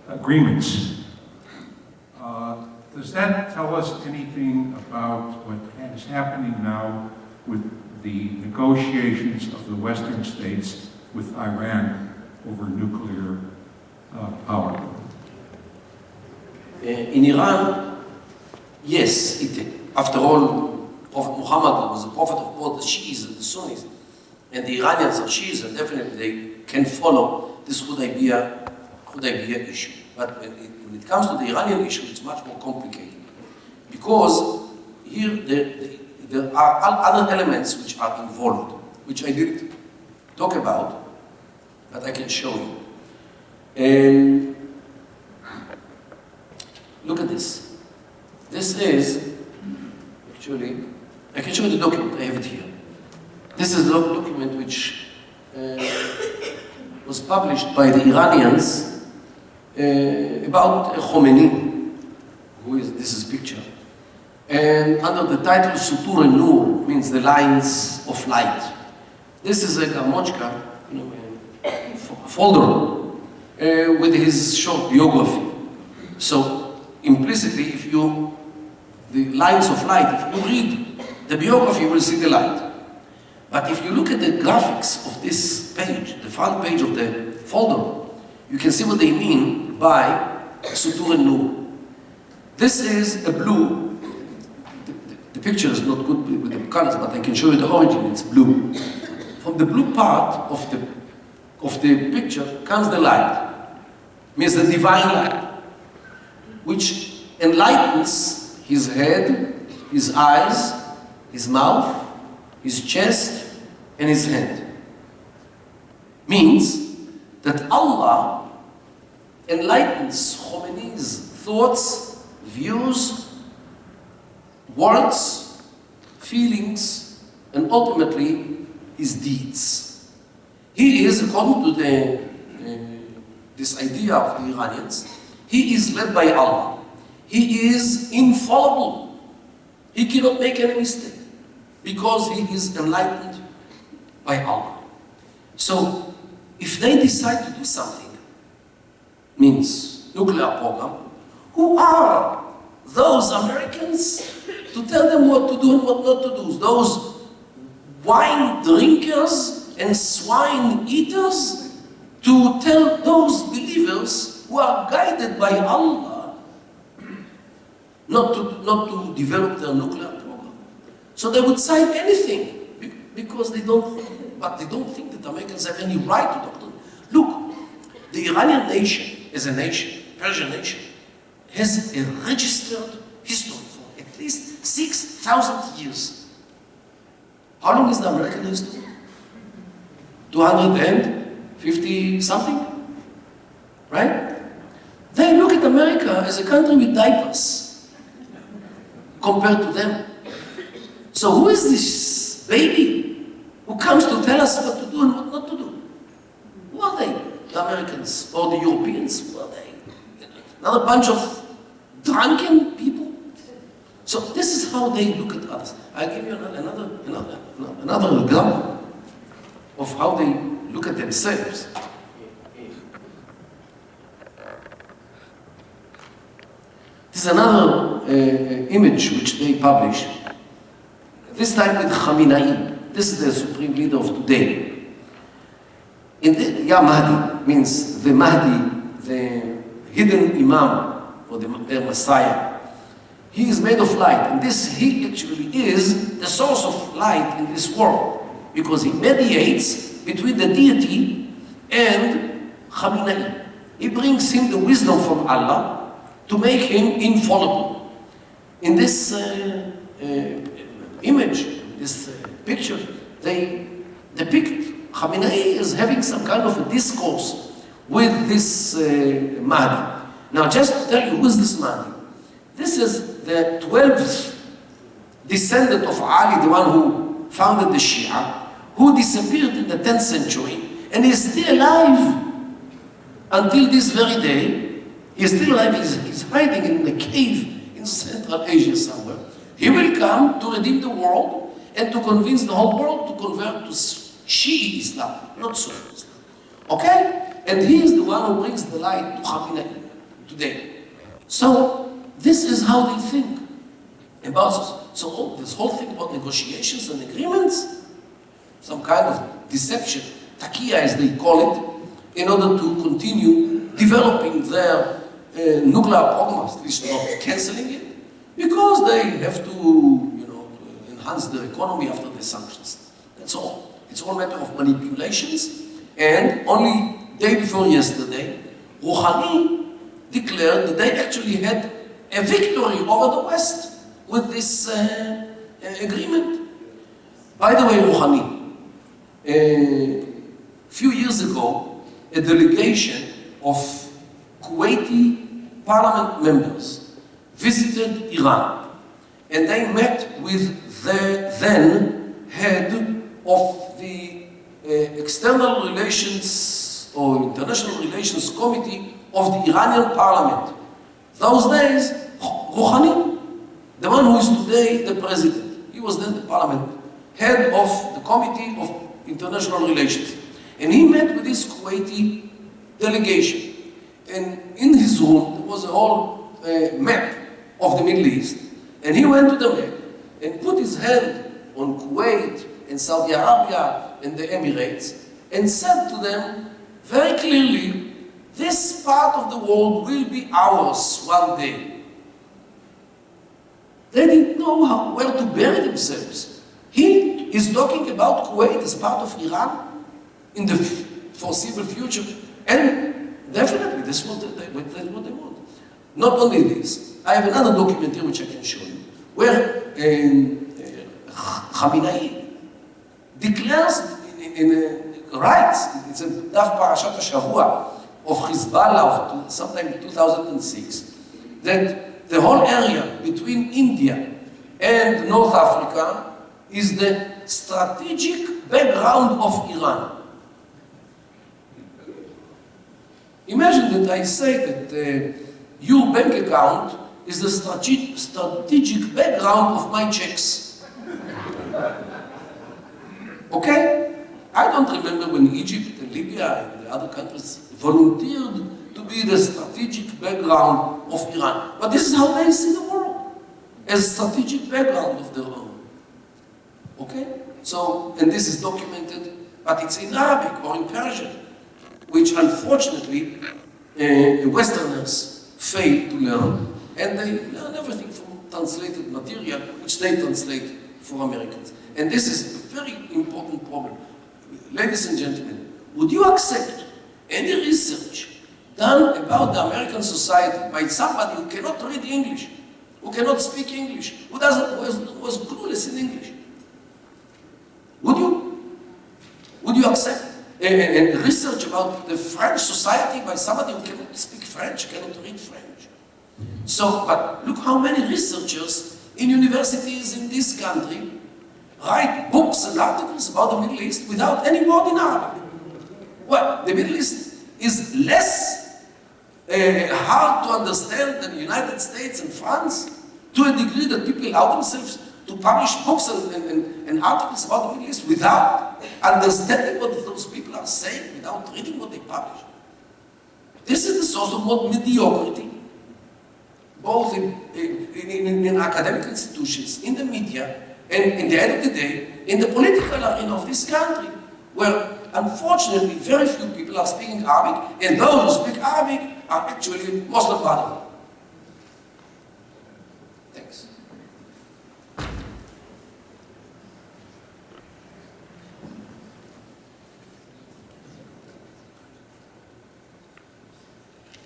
G: agreements, does that tell us anything about what is happening now with the negotiations of the Western states with Iran over nuclear power?
E: In Iran, yes, after all, Prophet Muhammad was a prophet of both the Shiis and the Sunnis, and the Iranians are Shiis, and definitely they can follow this Hudaybiyah issue. But when it comes to the Iranian issue, it's much more complicated, because here there are other elements which are involved, which I didn't talk about, but I can show you. And look at this. This is, actually, I can show you the document, I have it here. This is the document which was published by the Iranians about Khomeini, this is picture. And under the title Sutur al-Nur, means the lines of light. This is a garmochka, folder with his short biography. So implicitly, the lines of light, if you read the biography, you will see the light. But if you look at the graphics of this page, the front page of the folder, you can see what they mean by Sutur al-Nur. This is a blue. The picture is not good with the colors, but I can show you the origin. It's blue. From the blue part of the picture comes the light, means the divine light, which enlightens his head, his eyes, his mouth, his chest, and his hand. Means that Allah enlightens Khomeini's thoughts, views, words, feelings, and ultimately his deeds. He is, according to this idea of the Iranians, he is led by Allah. He is infallible. He cannot make any mistake because he is enlightened by Allah. So, if they decide to do something, means nuclear program, who are those Americans to tell them what to do and what not to do? Those wine drinkers and swine eaters to tell those believers who are guided by Allah not to develop their nuclear program. So they would sign anything because they don't think that Americans have any right to talk to them. Look, the Iranian nation as a nation, Persian nation, has a registered history for at least 6,000 years. How long is the American history? 250 something? Right? They look at America as a country with diapers compared to them. So who is this baby who comes to tell us what to do and what not to do? Who are they? The Americans or the Europeans? Who are they? Another bunch of drunken people? So this is how they look at us. I'll give you another example of how they look at themselves. This is another image which they publish, this time with Khamenei. This is the supreme leader of today. Mahdi means the Mahdi, the hidden Imam, or the Messiah. He is made of light, and he actually is the source of light in this world, because he mediates between the deity and Khamenei. He brings him the wisdom from Allah to make him infallible. In this image, this picture, they depict Khamenei as having some kind of a discourse with this Mahdi. Now, just to tell you who is this Mahdi, this is the 12th descendant of Ali, the one who founded the Shia, who disappeared in the 10th century and is still alive until this very day. He's still alive, he's hiding in a cave in Central Asia somewhere. He will come to redeem the world and to convince the whole world to convert to Shia Islam, not Sunni Islam. Okay? And he is the one who brings the light to Khamenei today. So, this is how they think about this. So, this whole thing about negotiations and agreements, some kind of deception, taqiyya as they call it, in order to continue developing their nuclear program, at least not canceling it, because they have to, enhance their economy after the sanctions. That's all. It's all a matter of manipulations. And only day before yesterday, Rouhani declared that they actually had a victory over the West with this agreement. By the way, Rouhani, a few years ago, a delegation of Kuwaiti parliament members visited Iran, and they met with the then head of the External Relations or International Relations Committee of the Iranian parliament. Those days, Rouhani, the one who is today the president, he was then the parliament head of the Committee of International Relations. And he met with this Kuwaiti delegation. And in his room, there was a whole map of the Middle East. And he went to the map and put his hand on Kuwait and Saudi Arabia and the Emirates and said to them very clearly, this part of the world will be ours one day. They didn't know where to bury themselves. He is talking about Kuwait as part of Iran in the foreseeable future. And definitely, that's what they want. Not only this, I have another document here which I can show you, where Khamenei declares, writes, it's a Daf Parashat HaShavua of Hezbollah of sometime 2006, that the whole area between India and North Africa is the strategic background of Iran. Imagine that I say that your bank account is the strategic background of my checks. Okay? I don't remember when Egypt and Libya and the other countries volunteered to be the strategic background of Iran. But this is how they see the world, as strategic background of their own. Okay? So, and this is documented, but it's in Arabic or in Persian, which unfortunately Westerners fail to learn, and they learn everything from translated material, which they translate for Americans. And this is a very important problem. Ladies and gentlemen, would you accept any research done about the American society by somebody who cannot read English, who cannot speak English, who was clueless in English? Would you? Would you accept and research about the French society by somebody who cannot speak French, cannot read French? So, but look how many researchers in universities in this country write books and articles about the Middle East without any word in Arabic. Well, the Middle East is less hard to understand than the United States and France, to a degree that people allow themselves to publish books and articles about the Middle East without understanding what those people are saying, without reading what they publish. This is the source of mediocrity, both in academic institutions, in the media, and in the end of the day, in the political arena of this country, where unfortunately very few people are speaking Arabic, and those who speak Arabic are actually Muslim radical. Thanks.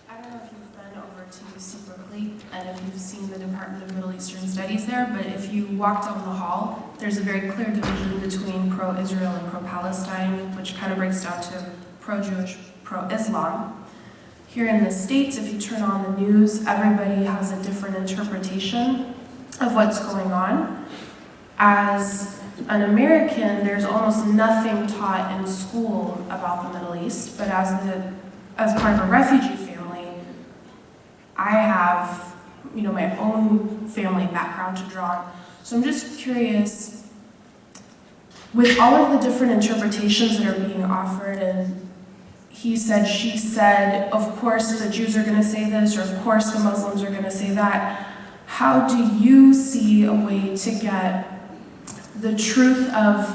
I: I don't know if you've been over to UC Berkeley and if you've seen the Department of Middle Eastern Studies there, but if you walk down the hall, there's a very clear division between pro-Israel and pro-Palestine, which kind of breaks down to pro-Jewish, pro-Islam. Here in the States, if you turn on the news, everybody has a different interpretation of what's going on. as an American, there's almost nothing taught in school about the Middle East, but as part of a refugee family, I have, my own family background to draw on. So I'm just curious, with all of the different interpretations that are being offered, and he said, she said, of course the Jews are going to say this, or of course the Muslims are going to say that, how do you see a way to get the truth of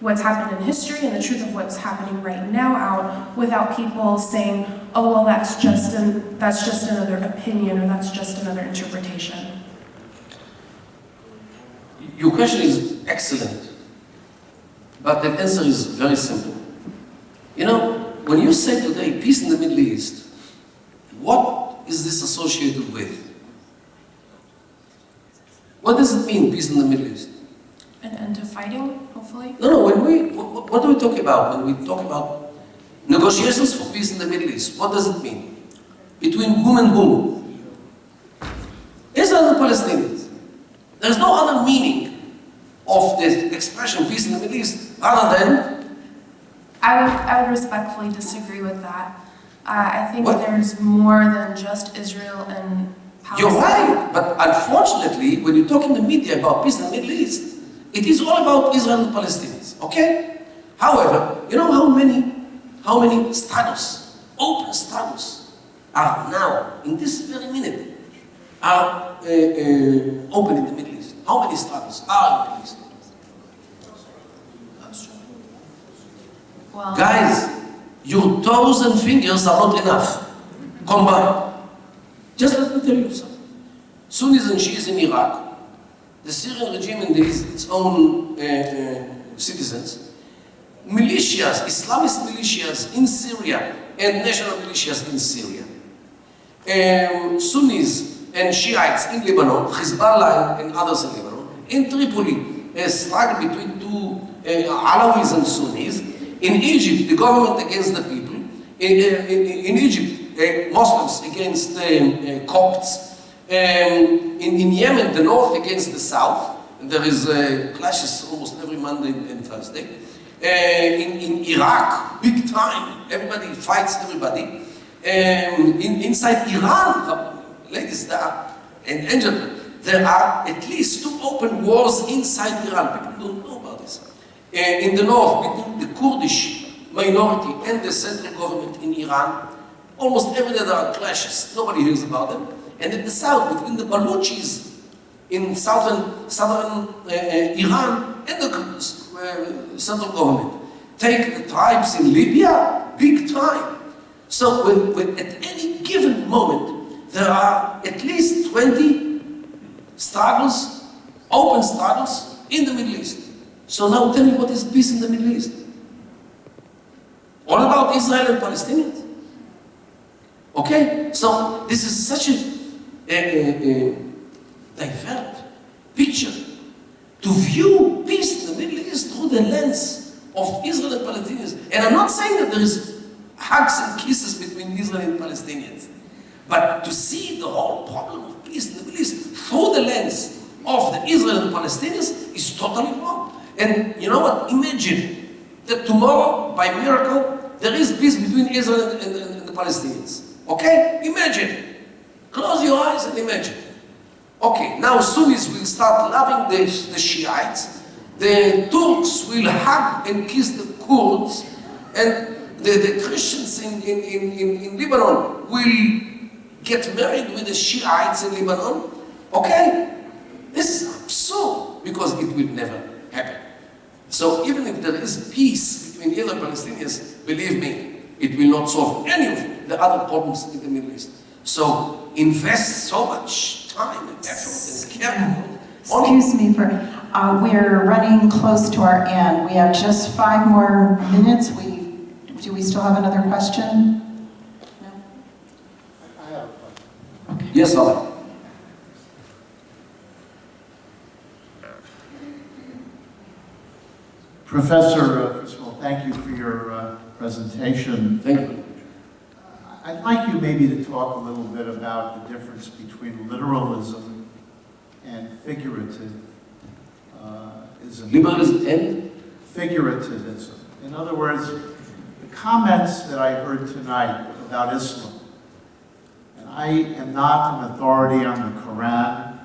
I: what's happened in history and the truth of what's happening right now out without people saying, oh, well, that's just another opinion, or that's just another interpretation?
E: Your question is excellent, but the answer is very simple. When you say today peace in the Middle East, what is this associated with? What does it mean, peace in the Middle East?
I: An end to fighting, hopefully?
E: No, what do we talk about when we talk about negotiations for peace in the Middle East? What does it mean? Between whom and whom? Israel and Palestinians. There's no other meaning of the expression peace in the Middle East other than...
I: I would respectfully disagree with that. I think
E: What?
I: there's more than just Israel and Palestine.
E: You're right, but unfortunately, when you talk in the media about peace in the Middle East, it is all about Israel and Palestinians, okay? However, you know how many status, open status, are now, in this very minute, are open in the Middle East? How many status are in the Middle East?
I: Well,
E: Guys, your toes and fingers are not enough combined. Just let me tell you something. Sunnis and Shias in Iraq, the Syrian regime and its own citizens, militias, Islamist militias in Syria and national militias in Syria, Sunnis and Shiites in Lebanon, Hezbollah and others in Lebanon, in Tripoli, a struggle between two Alawis and Sunnis. In Egypt, the government against the people. In Egypt, Muslims against Copts. In Yemen, the north against the south. And there is clashes almost every Monday and Thursday. In Iraq, big time. Everybody fights everybody. Inside Iran, ladies and gentlemen, there are at least 2 open wars inside Iran. People don't know about this. In the north, between the Kurdish minority and the central government in Iran, almost every day there are clashes. Nobody hears about them. And in the south, between the Baluchis in southern Iran and the central government. Take the tribes in Libya, big time. So when at any given moment, there are at least 20 struggles, open struggles in the Middle East. So now tell me, what is peace in the Middle East? All about Israel and Palestinians? Okay, so this is such a divert picture to view peace in the Middle East through the lens of Israel and Palestinians. And I'm not saying that there is hugs and kisses between Israel and Palestinians, but to see the whole problem of peace in the Middle East through the lens of the Israel and Palestinians is totally wrong. And you know what? Imagine that tomorrow, by miracle, there is peace between Israel and the Palestinians. Okay? Imagine. Close your eyes and imagine. Okay, now Sunnis will start loving the Shiites, the Turks will hug and kiss the Kurds, and the Christians in Lebanon will get married with the Shiites in Lebanon. Okay? This is absurd, because it will never happen. So even if there is peace between Israel and Palestinians, believe me, it will not solve any of the other problems in the Middle East. So invest so much time and effort and care.
D: Excuse me, we're running close to our end. We have just 5 more minutes. Do we still have another question? No?
C: I have a question.
E: Yes, Allah.
C: Professor, first of all, thank you for your presentation.
E: Thank you.
C: I'd like you maybe to talk a little bit about the difference between literalism and figurative
E: Liberalism and
C: figurativism. In other words, the comments that I heard tonight about Islam, and I am not an authority on the Quran,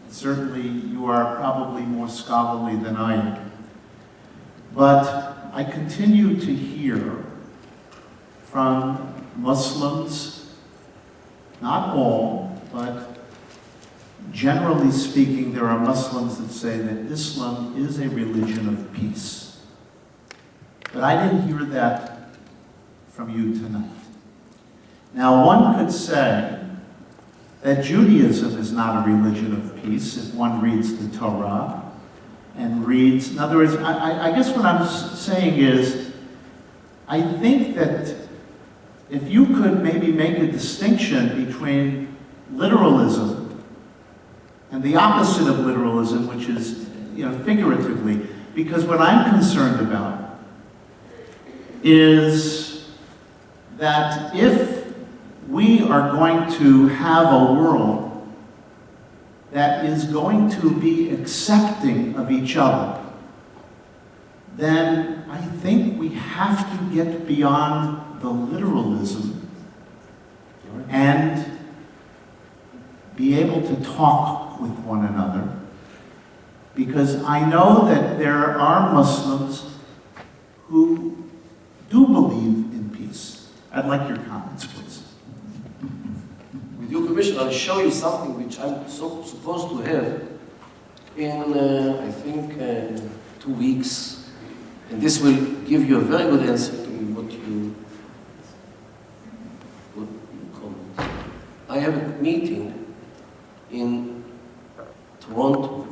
C: and certainly you are probably more scholarly than I am, but I continue to hear from Muslims, not all, but generally speaking, there are Muslims that say that Islam is a religion of peace. But I didn't hear that from you tonight. Now, one could say that Judaism is not a religion of peace if one reads the Torah and reads, in other words, I guess what I'm saying is, I think that if you could maybe make a distinction between literalism and the opposite of literalism, which is, figuratively, because what I'm concerned about is that if we are going to have a world that is going to be accepting of each other, then I think we have to get beyond the literalism and be able to talk with one another, because I know that there are Muslims who do believe in peace. I'd like your comments, please.
E: with your permission, I'll show you something which I'm supposed to have in, I think, 2 weeks. And this will give you a very good answer to what you comment. I have a meeting in Toronto.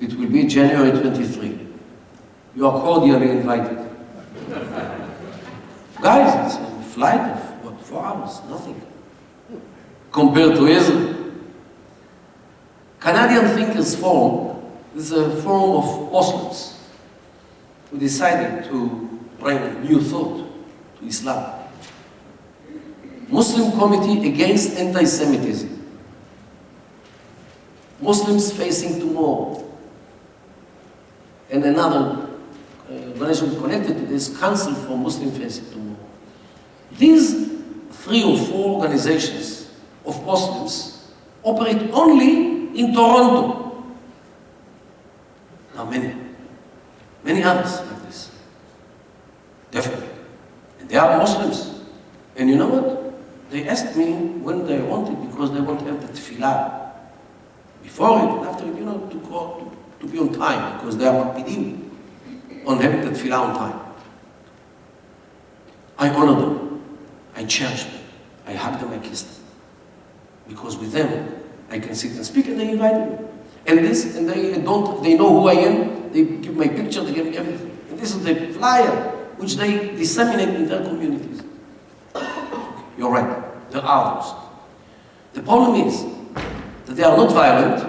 E: It will be January 23. You are cordially invited. Guys, it's a flight of, what, 4 hours? Nothing. Compared to Israel. Canadian Thinkers Forum is a forum of Muslims who decided to bring new thought to Islam. Muslim Committee Against Anti-Semitism. Muslims Facing Tomorrow. And another organization connected to this, Council for Muslim Facing Tomorrow. These 3 or 4 organizations of Muslims operate only in Toronto. Now many others like this. Definitely. And they are Muslims. And you know what? They asked me when they wanted, because they want to have the tefillah. Before it and after it, to be on time, because they are makpidim on having the tefillah on time. I honor them. I cherish them. I hug them, I kiss them. Because with them, I can sit and speak, and they invite me. And they know who I am. They give my picture, they give me everything. And this is the flyer which they disseminate in their communities. You're right, there are those. The problem is that they are not violent,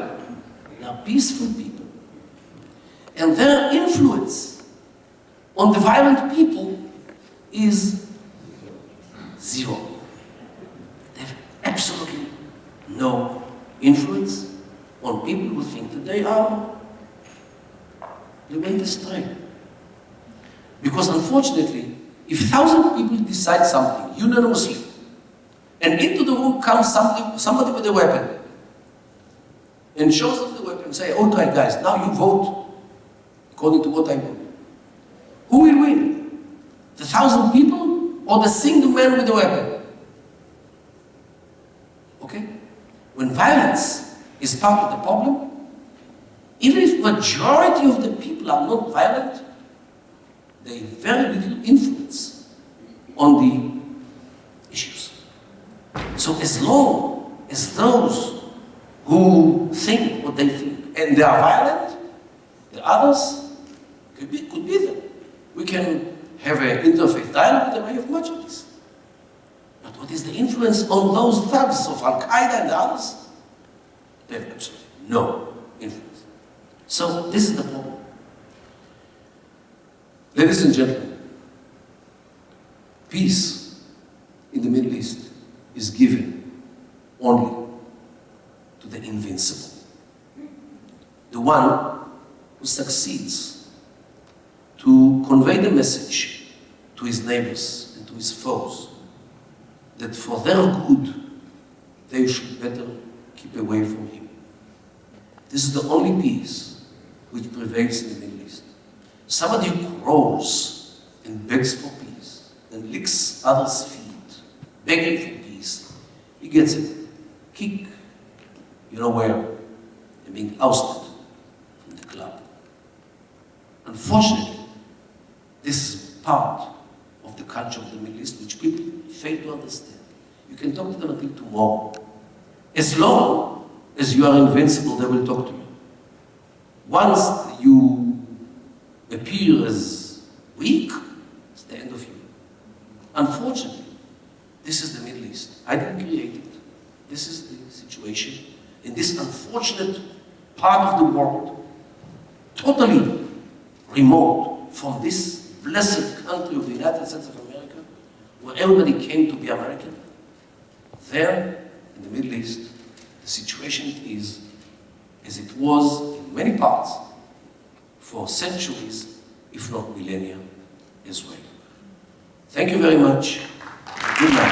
E: they are peaceful people. And their influence on the violent people is zero. They have absolutely no influence on people who think that they went astray. Because unfortunately, if 1,000 people decide something unanimously, and into the room comes somebody with a weapon, and shows them the weapon and say, okay guys, now you vote according to what I vote. Who will win? The 1,000 people or the single man with the weapon? Okay? When violence is part of the problem, even if majority of the people are not violent, they have very little influence on the issues. So as long as those who think what they think, and they are violent, the others could be them. We can have an interfaith dialogue with them. I have much of this. But what is the influence on those thugs of Al-Qaeda and the others? They have absolutely no influence. So this is the problem. Ladies and gentlemen, peace in the Middle East is given only to the invincible. The one who succeeds to convey the message to his neighbors and to his foes that for their good, they should better keep away from him. This is the only peace which prevails in the Middle East. Somebody who crawls and begs for peace and licks others' feet, begging for peace, he gets a kick, you know where, and being ousted from the club. Unfortunately, this is part of the culture of the Middle East which people fail to understand. You can talk to them until tomorrow. As long as you are invincible, they will talk to you. Once you appear as weak, it's the end of you. Unfortunately, this is the Middle East. I didn't create it. This is the situation in this unfortunate part of the world, totally remote from this blessed country of the United States of America, where everybody came to be American. There, in the Middle East, the situation is as it was in many parts for centuries, if not millennia, as well. Thank you very much. Good night.